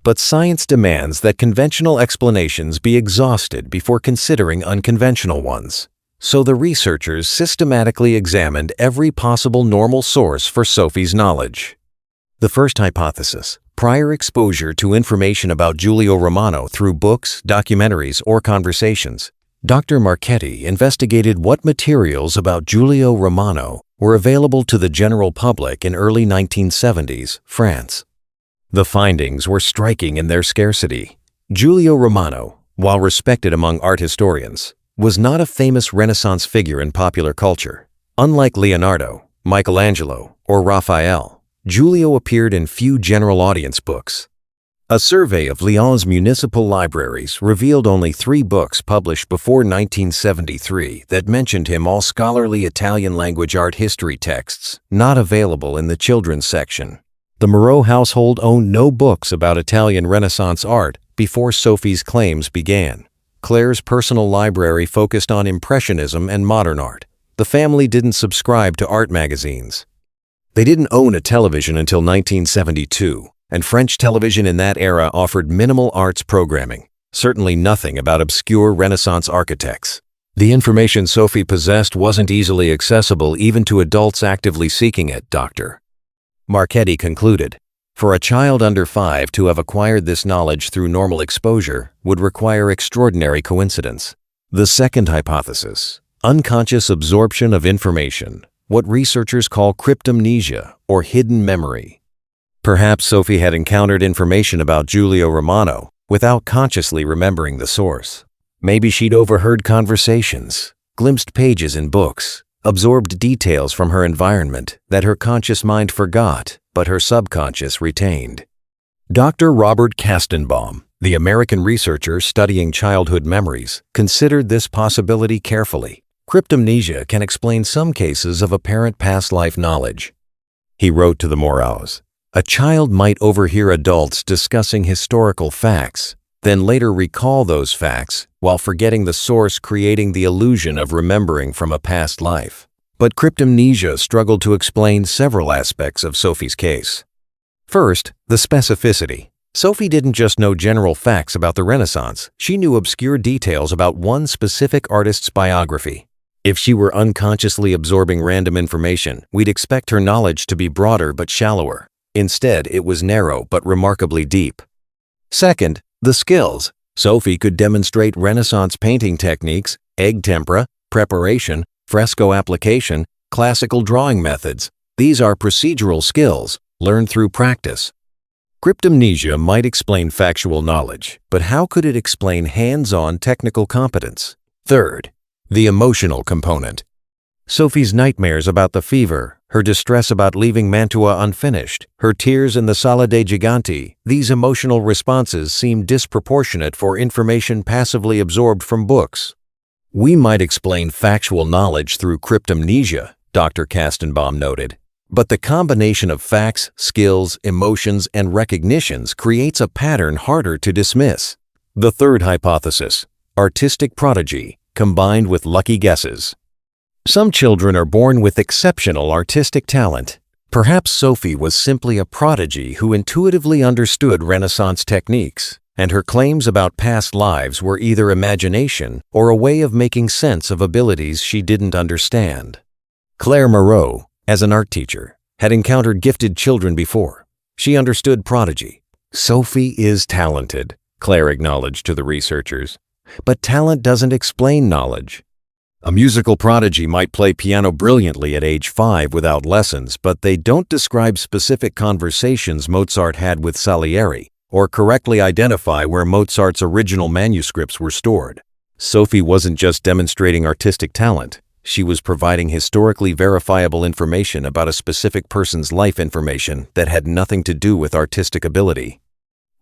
But science demands that conventional explanations be exhausted before considering unconventional ones. So the researchers systematically examined every possible normal source for Sophie's knowledge. The first hypothesis, prior exposure to information about Giulio Romano through books, documentaries, or conversations. Dr. Marchetti investigated what materials about Giulio Romano were available to the general public in early 1970s France. The findings were striking in their scarcity. Giulio Romano, while respected among art historians, was not a famous Renaissance figure in popular culture. Unlike Leonardo, Michelangelo, or Raphael, Giulio appeared in few general audience books. A survey of Lyon's municipal libraries revealed only 3 books published before 1973 that mentioned him, all scholarly Italian language art history texts, not available in the children's section. The Moreau household owned no books about Italian Renaissance art before Sophie's claims began. Claire's personal library focused on Impressionism and modern art. The family didn't subscribe to art magazines. They didn't own a television until 1972, and French television in that era offered minimal arts programming, certainly nothing about obscure Renaissance architects. The information Sophie possessed wasn't easily accessible even to adults actively seeking it, Dr. Marchetti concluded. For a child under 5 to have acquired this knowledge through normal exposure would require extraordinary coincidence. The second hypothesis, unconscious absorption of information, what researchers call cryptomnesia or hidden memory. Perhaps Sophie had encountered information about Giulio Romano without consciously remembering the source. Maybe she'd overheard conversations, glimpsed pages in books, absorbed details from her environment that her conscious mind forgot, but her subconscious retained. Dr. Robert Kastenbaum, the American researcher studying childhood memories, considered this possibility carefully. Cryptomnesia can explain some cases of apparent past life knowledge. He wrote to the Moreaus, "A child might overhear adults discussing historical facts, then later recall those facts while forgetting the source, creating the illusion of remembering from a past life." But cryptomnesia struggled to explain several aspects of Sophie's case. First, the specificity. Sophie didn't just know general facts about the Renaissance, she knew obscure details about one specific artist's biography. If she were unconsciously absorbing random information, we'd expect her knowledge to be broader but shallower. Instead, it was narrow but remarkably deep. Second, the skills. Sophie could demonstrate Renaissance painting techniques, egg tempera, preparation, fresco application, classical drawing methods. These are procedural skills, learned through practice. Cryptomnesia might explain factual knowledge, but how could it explain hands-on technical competence? Third, the emotional component. Sophie's nightmares about the fever, her distress about leaving Mantua unfinished, her tears in the Sala dei Giganti, these emotional responses seem disproportionate for information passively absorbed from books. We might explain factual knowledge through cryptomnesia, Dr. Kastenbaum noted, but the combination of facts, skills, emotions, and recognitions creates a pattern harder to dismiss. The third hypothesis, artistic prodigy, combined with lucky guesses. Some children are born with exceptional artistic talent. Perhaps Sophie was simply a prodigy who intuitively understood Renaissance techniques, and her claims about past lives were either imagination or a way of making sense of abilities she didn't understand. Claire Moreau, as an art teacher, had encountered gifted children before. She understood prodigy. Sophie is talented, Claire acknowledged to the researchers. But talent doesn't explain knowledge. A musical prodigy might play piano brilliantly at age 5 without lessons, but they don't describe specific conversations Mozart had with Salieri or correctly identify where Mozart's original manuscripts were stored. Sophie wasn't just demonstrating artistic talent. She was providing historically verifiable information about a specific person's life information that had nothing to do with artistic ability.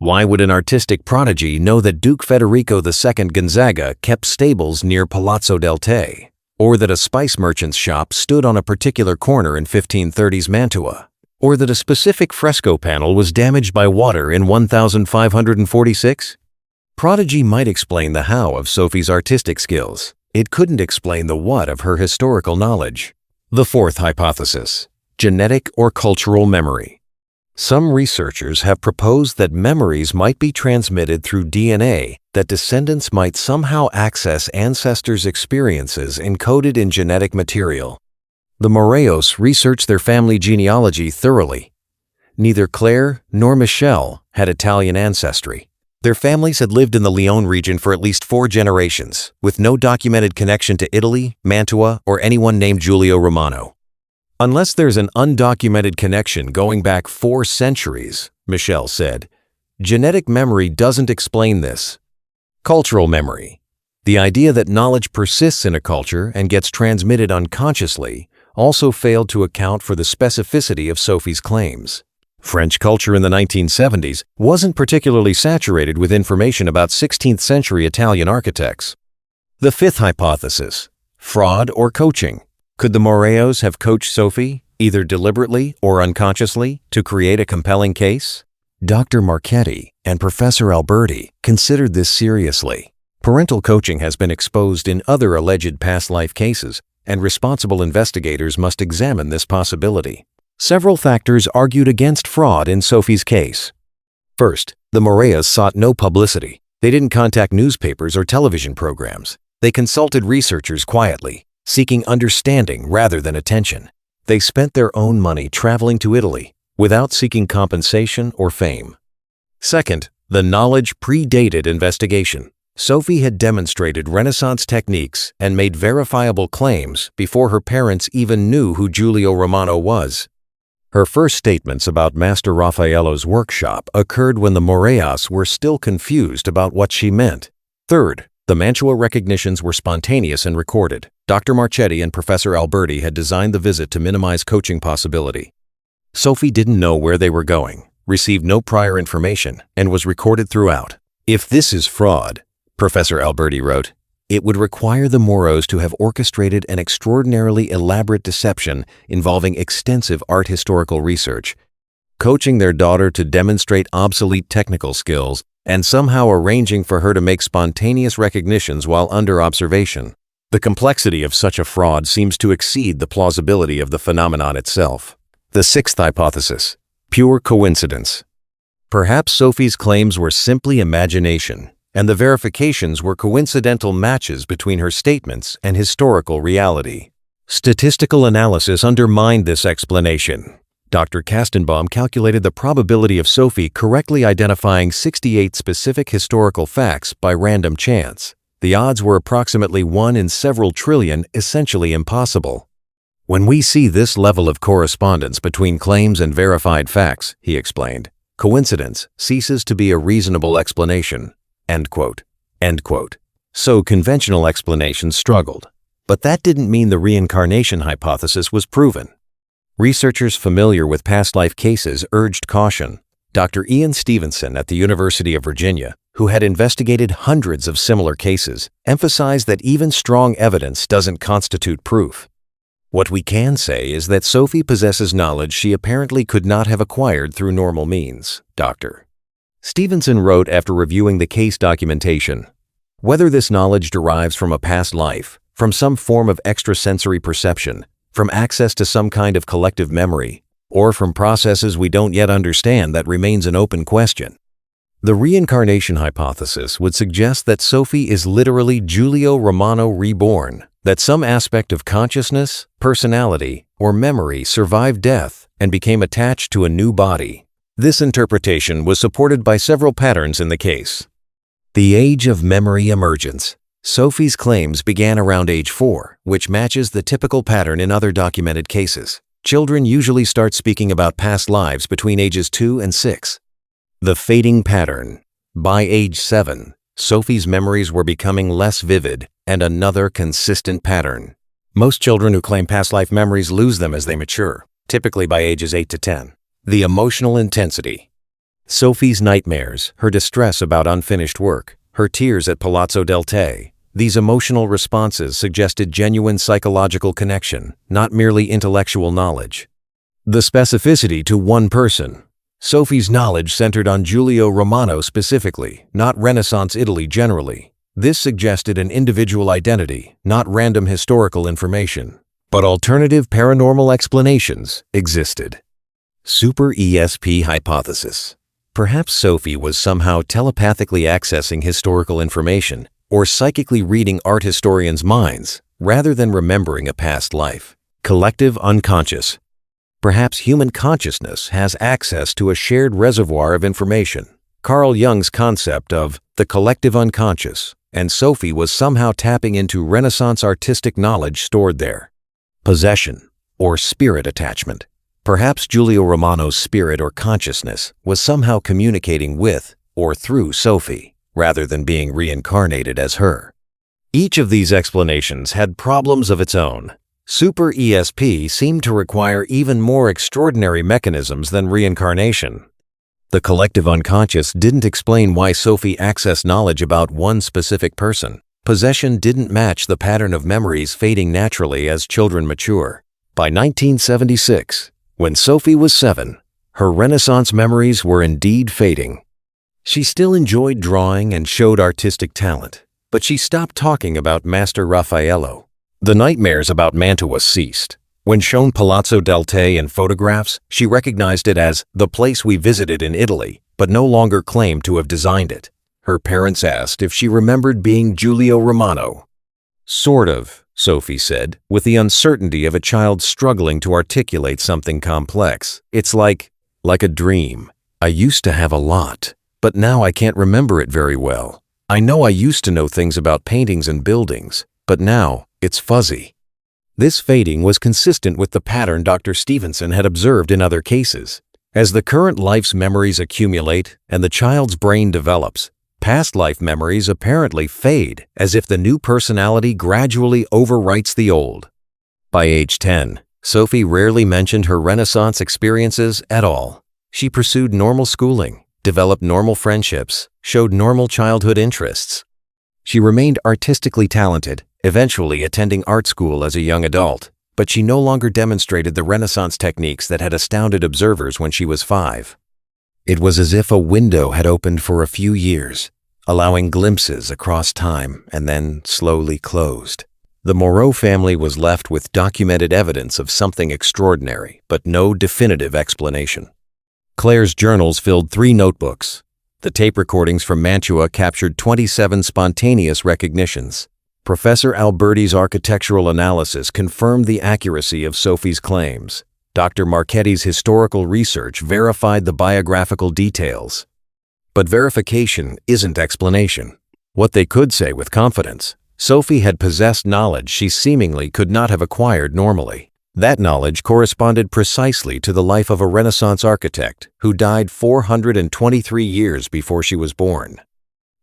Why would an artistic prodigy know that Duke Federico II Gonzaga kept stables near Palazzo del Te, or that a spice merchant's shop stood on a particular corner in 1530s Mantua, or that a specific fresco panel was damaged by water in 1546? Prodigy might explain the how of Sophie's artistic skills. It couldn't explain the what of her historical knowledge. The fourth hypothesis, genetic or cultural memory. Some researchers have proposed that memories might be transmitted through DNA, that descendants might somehow access ancestors' experiences encoded in genetic material. The Moreaus researched their family genealogy thoroughly. Neither Claire nor Michelle had Italian ancestry. Their families had lived in the Lyon region for at least 4 generations, with no documented connection to Italy, Mantua, or anyone named Giulio Romano. Unless there's an undocumented connection going back 4 centuries, Michelle said, genetic memory doesn't explain this. Cultural memory. The idea that knowledge persists in a culture and gets transmitted unconsciously also failed to account for the specificity of Sophie's claims. French culture in the 1970s wasn't particularly saturated with information about 16th century Italian architects. The fifth hypothesis, fraud or coaching. Could the Moreaus have coached Sophie, either deliberately or unconsciously, to create a compelling case? Dr. Marchetti and Professor Alberti considered this seriously. Parental coaching has been exposed in other alleged past life cases, and responsible investigators must examine this possibility. Several factors argued against fraud in Sophie's case. First, the Moreas sought no publicity. They didn't contact newspapers or television programs. They consulted researchers quietly, seeking understanding rather than attention. They spent their own money traveling to Italy without seeking compensation or fame. Second, the knowledge predated investigation. Sophie had demonstrated Renaissance techniques and made verifiable claims before her parents even knew who Giulio Romano was. Her first statements about Master Raphael's workshop occurred when the Moreas were still confused about what she meant. Third, the Mantua recognitions were spontaneous and recorded. Dr. Marchetti and Professor Alberti had designed the visit to minimize coaching possibility. Sophie didn't know where they were going, received no prior information, and was recorded throughout. If this is fraud, Professor Alberti wrote, it would require the Moreaus to have orchestrated an extraordinarily elaborate deception involving extensive art historical research, coaching their daughter to demonstrate obsolete technical skills, and somehow arranging for her to make spontaneous recognitions while under observation. The complexity of such a fraud seems to exceed the plausibility of the phenomenon itself. The sixth hypothesis, pure coincidence. Perhaps Sophie's claims were simply imagination, and the verifications were coincidental matches between her statements and historical reality. Statistical analysis undermined this explanation. Dr. Kastenbaum calculated the probability of Sophie correctly identifying 68 specific historical facts by random chance. The odds were approximately 1 in several trillion, essentially impossible. When we see this level of correspondence between claims and verified facts, he explained, coincidence ceases to be a reasonable explanation. End quote. End quote. So conventional explanations struggled. But that didn't mean the reincarnation hypothesis was proven. Researchers familiar with past life cases urged caution. Dr. Ian Stevenson at the University of Virginia, who had investigated hundreds of similar cases, emphasized that even strong evidence doesn't constitute proof. What we can say is that Sophie possesses knowledge she apparently could not have acquired through normal means, Dr. Stevenson wrote after reviewing the case documentation, whether this knowledge derives from a past life, from some form of extrasensory perception, from access to some kind of collective memory, or from processes we don't yet understand, that remains an open question. The reincarnation hypothesis would suggest that Sophie is literally Giulio Romano reborn, that some aspect of consciousness, personality, or memory survived death and became attached to a new body. This interpretation was supported by several patterns in the case. The age of memory emergence. Sophie's claims began around age 4, which matches the typical pattern in other documented cases. Children usually start speaking about past lives between ages 2 and 6. The fading pattern. By age 7, Sophie's memories were becoming less vivid, and another consistent pattern. Most children who claim past life memories lose them as they mature, typically by ages 8 to 10. The emotional intensity. Sophie's nightmares, her distress about unfinished work, her tears at Palazzo del Te. These emotional responses suggested genuine psychological connection, not merely intellectual knowledge. The specificity to one person. Sophie's knowledge centered on Giulio Romano specifically, not Renaissance Italy generally. This suggested an individual identity, not random historical information. But alternative paranormal explanations existed. Super ESP hypothesis. Perhaps Sophie was somehow telepathically accessing historical information or psychically reading art historians' minds rather than remembering a past life. Collective unconscious. Perhaps human consciousness has access to a shared reservoir of information. Carl Jung's concept of the collective unconscious, and Sophie was somehow tapping into Renaissance artistic knowledge stored there. Possession, or spirit attachment. Perhaps Giulio Romano's spirit or consciousness was somehow communicating with or through Sophie, rather than being reincarnated as her. Each of these explanations had problems of its own. Super ESP seemed to require even more extraordinary mechanisms than reincarnation. The collective unconscious didn't explain why Sophie accessed knowledge about one specific person. Possession didn't match the pattern of memories fading naturally as children mature. By 1976, when Sophie was 7, her Renaissance memories were indeed fading. She still enjoyed drawing and showed artistic talent, but she stopped talking about Master Raphael. The nightmares about Mantua ceased. When shown Palazzo del Te in photographs, she recognized it as the place we visited in Italy, but no longer claimed to have designed it. Her parents asked if she remembered being Giulio Romano. "Sort of," Sophie said, with the uncertainty of a child struggling to articulate something complex. "It's like a dream. I used to have a lot, but now I can't remember it very well. I know I used to know things about paintings and buildings, but now it's fuzzy." This fading was consistent with the pattern Dr. Stevenson had observed in other cases. As the current life's memories accumulate and the child's brain develops, past life memories apparently fade as if the new personality gradually overwrites the old. By age 10, Sophie rarely mentioned her Renaissance experiences at all. She pursued normal schooling, developed normal friendships, showed normal childhood interests. She remained artistically talented, eventually attending art school as a young adult, but she no longer demonstrated the Renaissance techniques that had astounded observers when she was 5. It was as if a window had opened for a few years, allowing glimpses across time and then slowly closed. The Moreau family was left with documented evidence of something extraordinary, but no definitive explanation. Claire's journals filled 3 notebooks. The tape recordings from Mantua captured 27 spontaneous recognitions. Professor Alberti's architectural analysis confirmed the accuracy of Sophie's claims. Dr. Marchetti's historical research verified the biographical details. But verification isn't explanation. What they could say with confidence: Sophie had possessed knowledge she seemingly could not have acquired normally. That knowledge corresponded precisely to the life of a Renaissance architect who died 423 years before she was born.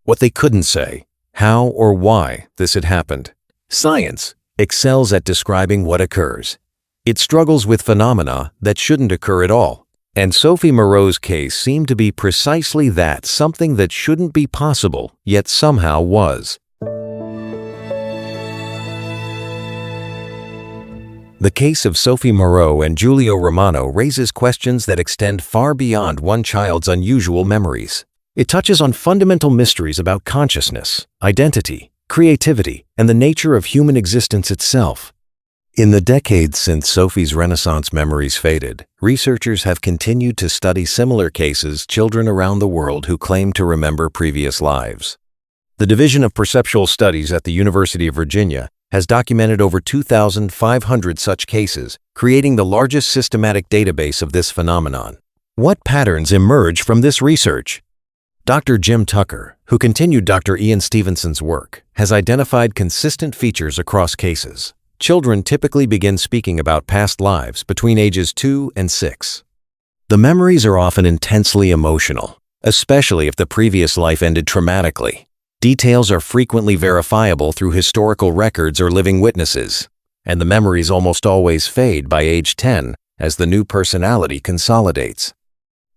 What they couldn't say: how or why this had happened. Science excels at describing what occurs. It struggles with phenomena that shouldn't occur at all. And Sophie Moreau's case seemed to be precisely that, something that shouldn't be possible, yet somehow was. The case of Sophie Moreau and Giulio Romano raises questions that extend far beyond one child's unusual memories. It touches on fundamental mysteries about consciousness, identity, creativity, and the nature of human existence itself. In the decades since Sophie's Renaissance memories faded, researchers have continued to study similar cases, children around the world who claim to remember previous lives. The Division of Perceptual Studies at the University of Virginia has documented over 2,500 such cases, creating the largest systematic database of this phenomenon. What patterns emerge from this research? Dr. Jim Tucker, who continued Dr. Ian Stevenson's work, has identified consistent features across cases. Children typically begin speaking about past lives between ages 2 and 6. The memories are often intensely emotional, especially if the previous life ended traumatically. Details are frequently verifiable through historical records or living witnesses, and the memories almost always fade by age 10 as the new personality consolidates.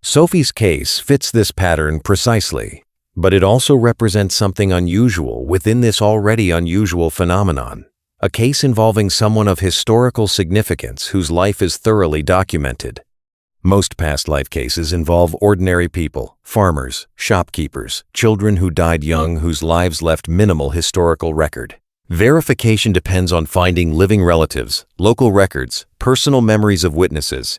Sophie's case fits this pattern precisely, but it also represents something unusual within this already unusual phenomenon. A case involving someone of historical significance whose life is thoroughly documented. Most past life cases involve ordinary people, farmers, shopkeepers, children who died young whose lives left minimal historical record. Verification depends on finding living relatives, local records, personal memories of witnesses.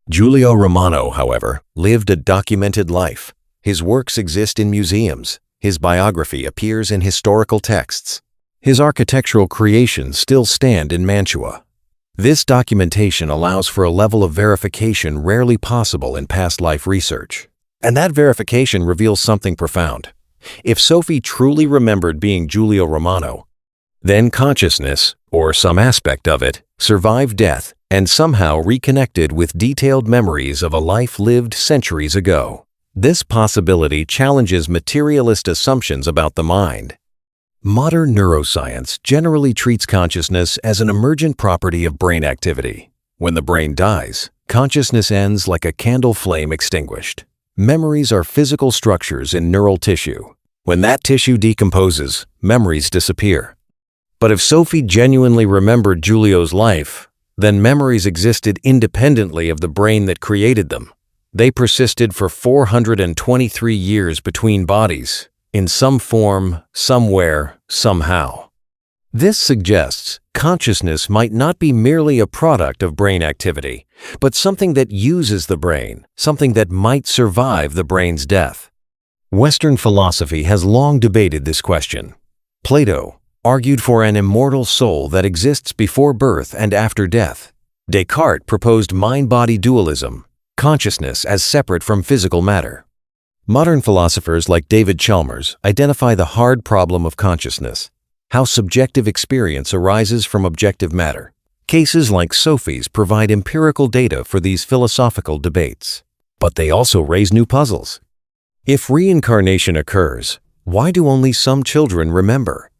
Giulio Romano, however, lived a documented life. His works exist in museums. His biography appears in historical texts. His architectural creations still stand in Mantua. This documentation allows for a level of verification rarely possible in past life research. And that verification reveals something profound. If Sophie truly remembered being Giulio Romano, then consciousness, or some aspect of it, survived death and somehow reconnected with detailed memories of a life lived centuries ago. This possibility challenges materialist assumptions about the mind. Modern neuroscience generally treats consciousness as an emergent property of brain activity. When the brain dies, consciousness ends like a candle flame extinguished. Memories are physical structures in neural tissue. When that tissue decomposes, memories disappear. But if Sophie genuinely remembered Giulio's life, then memories existed independently of the brain that created them. They persisted for 423 years between bodies, in some form, somewhere, somehow. This suggests consciousness might not be merely a product of brain activity, but something that uses the brain, something that might survive the brain's death. Western philosophy has long debated this question. Plato argued for an immortal soul that exists before birth and after death. Descartes proposed mind-body dualism, consciousness as separate from physical matter. Modern philosophers like David Chalmers identify the hard problem of consciousness, how subjective experience arises from objective matter. Cases like Sophie's provide empirical data for these philosophical debates. But they also raise new puzzles. If reincarnation occurs, why do only some children remember?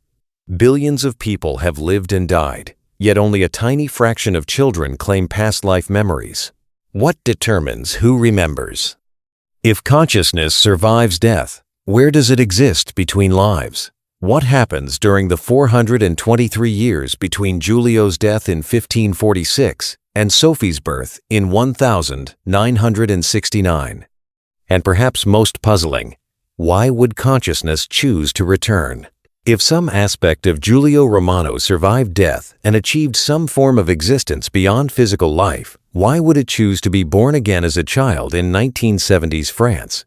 Billions of people have lived and died, yet only a tiny fraction of children claim past life memories. What determines who remembers? If consciousness survives death, where does it exist between lives? What happens during the 423 years between Giulio's death in 1546 and Sophie's birth in 1969? And perhaps most puzzling, why would consciousness choose to return? If some aspect of Giulio Romano survived death and achieved some form of existence beyond physical life, why would it choose to be born again as a child in 1970s France?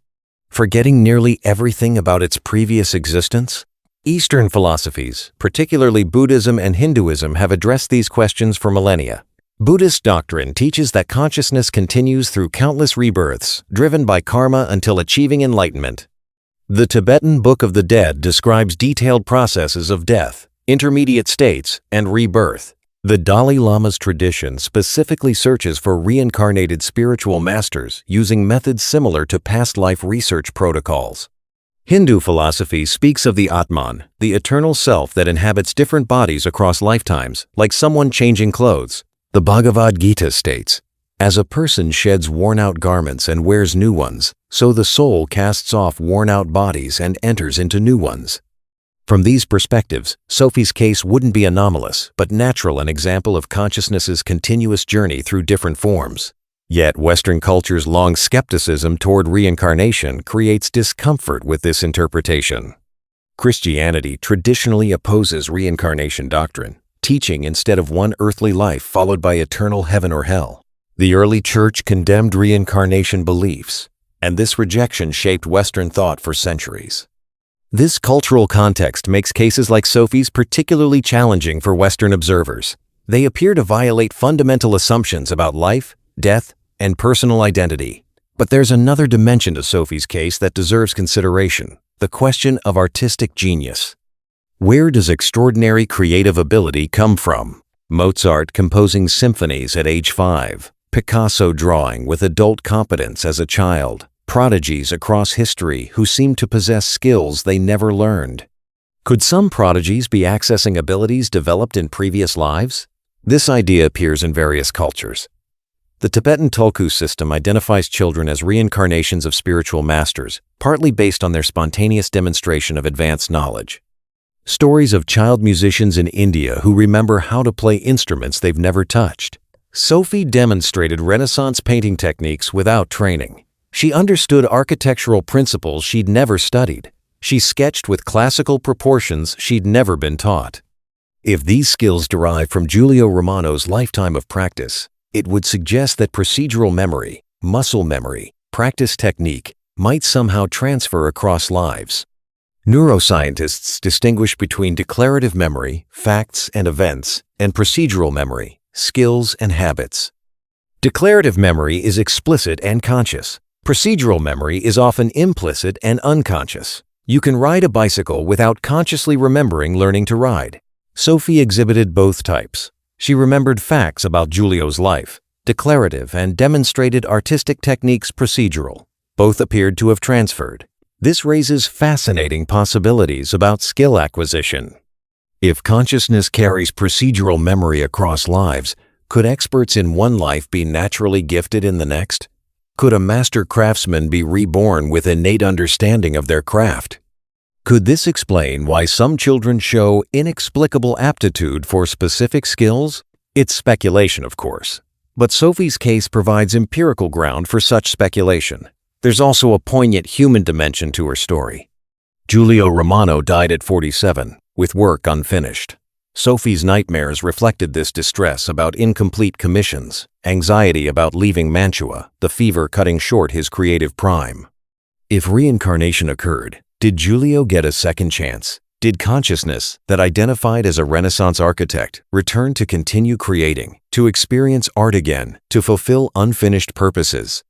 Forgetting nearly everything about its previous existence? Eastern philosophies, particularly Buddhism and Hinduism, have addressed these questions for millennia. Buddhist doctrine teaches that consciousness continues through countless rebirths, driven by karma until achieving enlightenment. The Tibetan Book of the Dead describes detailed processes of death, intermediate states, and rebirth. The Dalai Lama's tradition specifically searches for reincarnated spiritual masters using methods similar to past life research protocols. Hindu philosophy speaks of the Atman, the eternal self that inhabits different bodies across lifetimes, like someone changing clothes. The Bhagavad Gita states, "As a person sheds worn-out garments and wears new ones, so the soul casts off worn-out bodies and enters into new ones." From these perspectives, Sophie's case wouldn't be anomalous, but natural, an example of consciousness's continuous journey through different forms. Yet Western culture's long skepticism toward reincarnation creates discomfort with this interpretation. Christianity traditionally opposes reincarnation doctrine, teaching instead of one earthly life followed by eternal heaven or hell. The early church condemned reincarnation beliefs, and this rejection shaped Western thought for centuries. This cultural context makes cases like Sophie's particularly challenging for Western observers. They appear to violate fundamental assumptions about life, death, and personal identity. But there's another dimension to Sophie's case that deserves consideration: the question of artistic genius. Where does extraordinary creative ability come from? Mozart composing symphonies at age 5, Picasso drawing with adult competence as a child, prodigies across history who seem to possess skills they never learned. Could some prodigies be accessing abilities developed in previous lives? This idea appears in various cultures. The Tibetan Tulku system identifies children as reincarnations of spiritual masters, partly based on their spontaneous demonstration of advanced knowledge. Stories of child musicians in India who remember how to play instruments they've never touched. Sophie demonstrated Renaissance painting techniques without training. She understood architectural principles she'd never studied. She sketched with classical proportions she'd never been taught. If these skills derive from Giulio Romano's lifetime of practice, it would suggest that procedural memory, muscle memory, practice technique might somehow transfer across lives. Neuroscientists distinguish between declarative memory, facts and events, and procedural memory, skills and habits. Declarative memory is explicit and conscious. Procedural memory is often implicit and unconscious. You can ride a bicycle without consciously remembering learning to ride. Sophie exhibited both types. She remembered facts about Giulio's life, declarative, and demonstrated artistic techniques, procedural. Both appeared to have transferred. This raises fascinating possibilities about skill acquisition. If consciousness carries procedural memory across lives, could experts in one life be naturally gifted in the next? Could a master craftsman be reborn with innate understanding of their craft? Could this explain why some children show inexplicable aptitude for specific skills? It's speculation, of course, but Sophie's case provides empirical ground for such speculation. There's also a poignant human dimension to her story. Giulio Romano died at 47, with work unfinished. Sophie's nightmares reflected this distress about incomplete commissions, anxiety about leaving Mantua, the fever cutting short his creative prime. If reincarnation occurred, did Giulio get a second chance? Did consciousness that identified as a Renaissance architect return to continue creating, to experience art again, to fulfill unfinished purposes?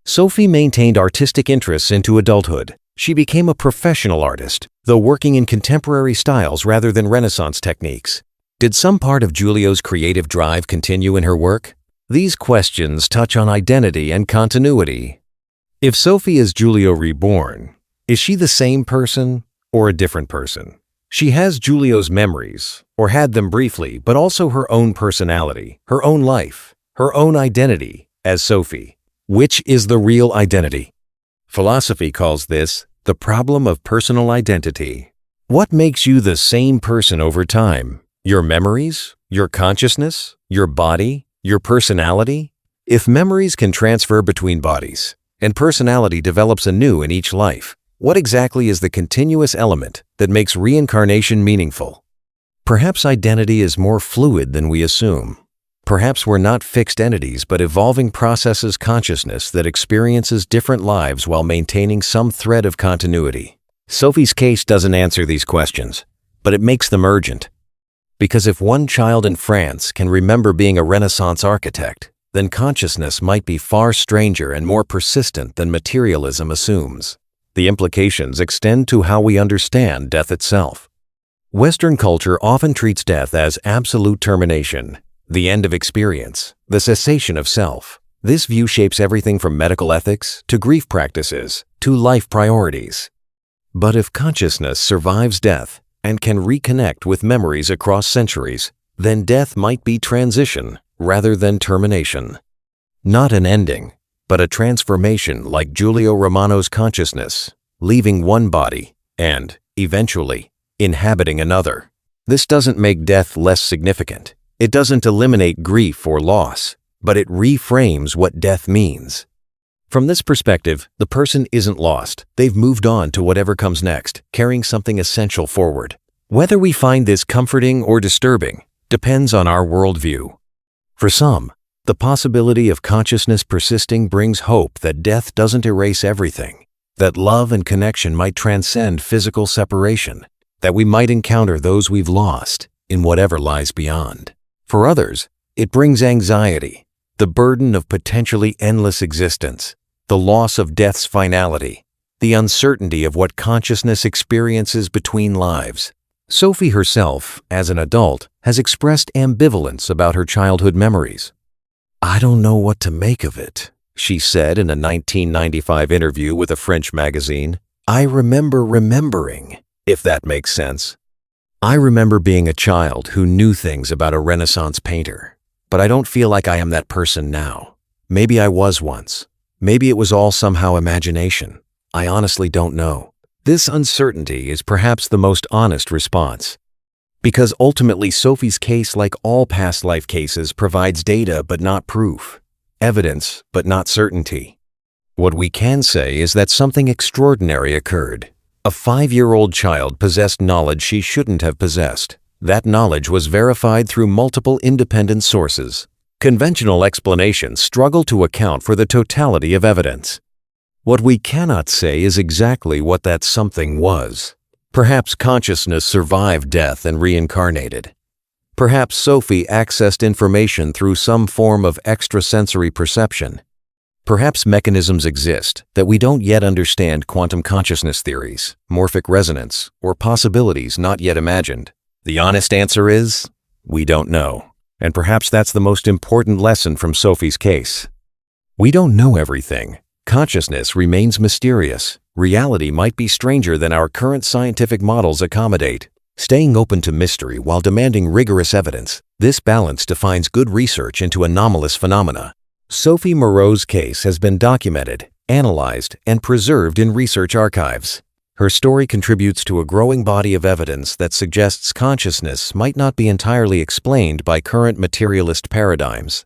Sophie maintained artistic interests into adulthood. She became a professional artist, though working in contemporary styles rather than Renaissance techniques. Did some part of Giulio's creative drive continue in her work? These questions touch on identity and continuity. If Sophie is Giulio reborn, is she the same person or a different person? She has Giulio's memories, or had them briefly, but also her own personality, her own life, her own identity as Sophie. Which is the real identity? Philosophy calls this the problem of personal identity. What makes you the same person over time? Your memories? Your consciousness? Your body? Your personality? If memories can transfer between bodies, and personality develops anew in each life, what exactly is the continuous element that makes reincarnation meaningful? Perhaps identity is more fluid than we assume. Perhaps we're not fixed entities but evolving processes consciousness that experiences different lives while maintaining some thread of continuity. Sophie's case doesn't answer these questions, but it makes them urgent. Because if one child in France can remember being a Renaissance architect, then consciousness might be far stranger and more persistent than materialism assumes. The implications extend to how we understand death itself. Western culture often treats death as absolute termination, the end of experience, the cessation of self. This view shapes everything from medical ethics to grief practices to life priorities. But if consciousness survives death and can reconnect with memories across centuries, then death might be transition rather than termination. Not an ending, but a transformation like Giulio Romano's consciousness, leaving one body and, eventually, inhabiting another. This doesn't make death less significant. It doesn't eliminate grief or loss, but it reframes what death means. From this perspective, the person isn't lost. They've moved on to whatever comes next, carrying something essential forward. Whether we find this comforting or disturbing depends on our worldview. For some, the possibility of consciousness persisting brings hope that death doesn't erase everything, that love and connection might transcend physical separation, that we might encounter those we've lost in whatever lies beyond. For others, it brings anxiety, the burden of potentially endless existence, the loss of death's finality, the uncertainty of what consciousness experiences between lives. Sophie herself, as an adult, has expressed ambivalence about her childhood memories. "I don't know what to make of it," she said in a 1995 interview with a French magazine. "I remember remembering, if that makes sense. I remember being a child who knew things about a Renaissance painter, but I don't feel like I am that person now. Maybe I was once. Maybe it was all somehow imagination. I honestly don't know." This uncertainty is perhaps the most honest response. Because ultimately Sophie's case, like all past life cases, provides data but not proof, evidence but not certainty. What we can say is that something extraordinary occurred. A 5-year-old child possessed knowledge she shouldn't have possessed. That knowledge was verified through multiple independent sources. Conventional explanations struggle to account for the totality of evidence. What we cannot say is exactly what that something was. Perhaps consciousness survived death and reincarnated. Perhaps Sophie accessed information through some form of extrasensory perception. Perhaps mechanisms exist that we don't yet understand: quantum consciousness theories, morphic resonance, or possibilities not yet imagined. The honest answer is, we don't know. And perhaps that's the most important lesson from Sophie's case. We don't know everything. Consciousness remains mysterious. Reality might be stranger than our current scientific models accommodate. Staying open to mystery while demanding rigorous evidence, this balance defines good research into anomalous phenomena. Sophie Moreau's case has been documented, analyzed, and preserved in research archives. Her story contributes to a growing body of evidence that suggests consciousness might not be entirely explained by current materialist paradigms.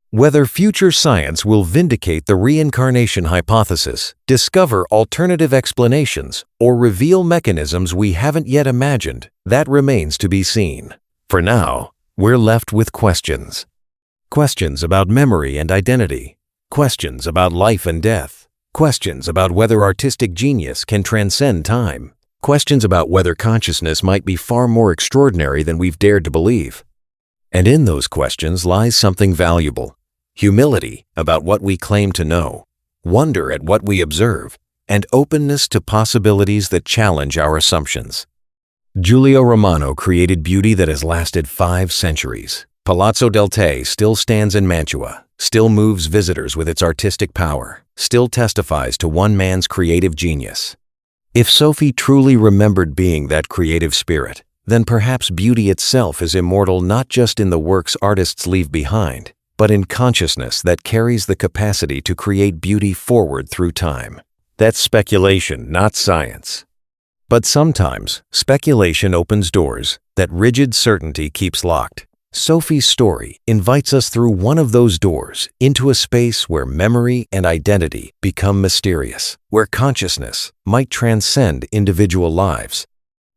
Whether future science will vindicate the reincarnation hypothesis, discover alternative explanations, or reveal mechanisms we haven't yet imagined, that remains to be seen. For now, we're left with questions. Questions about memory and identity. Questions about life and death. Questions about whether artistic genius can transcend time. Questions about whether consciousness might be far more extraordinary than we've dared to believe. And in those questions lies something valuable. Humility about what we claim to know, wonder at what we observe, and openness to possibilities that challenge our assumptions. Giulio Romano created beauty that has lasted 5 centuries. Palazzo del Te still stands in Mantua, still moves visitors with its artistic power, still testifies to one man's creative genius. If Sophie truly remembered being that creative spirit, then perhaps beauty itself is immortal not just in the works artists leave behind, but in consciousness that carries the capacity to create beauty forward through time. That's speculation, not science. But sometimes, speculation opens doors that rigid certainty keeps locked. Sophie's story invites us through one of those doors into a space where memory and identity become mysterious, where consciousness might transcend individual lives,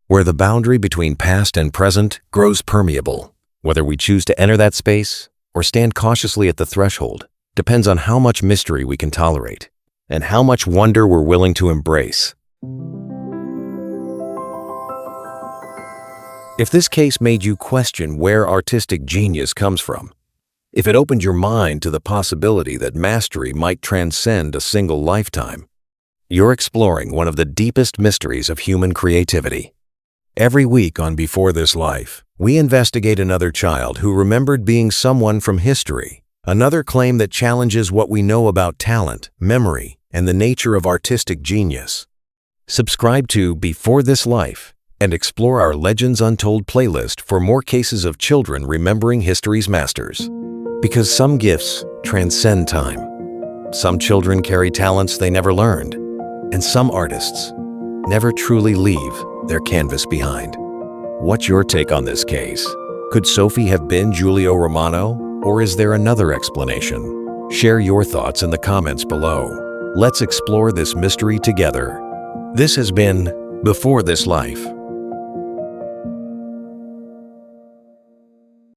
where the boundary between past and present grows permeable. Whether we choose to enter that space or stand cautiously at the threshold depends on how much mystery we can tolerate and how much wonder we're willing to embrace. If this case made you question where artistic genius comes from, if it opened your mind to the possibility that mastery might transcend a single lifetime, you're exploring one of the deepest mysteries of human creativity. Every week on Before This Life, we investigate another child who remembered being someone from history, another claim that challenges what we know about talent, memory, and the nature of artistic genius. Subscribe to Before This Life and explore our Legends Untold playlist for more cases of children remembering history's masters. Because some gifts transcend time. Some children carry talents they never learned, and some artists never truly leave their canvas behind. What's your take on this case? Could Sophie have been Giulio Romano, or is there another explanation? Share your thoughts in the comments below. Let's explore this mystery together. This has been Before This Life.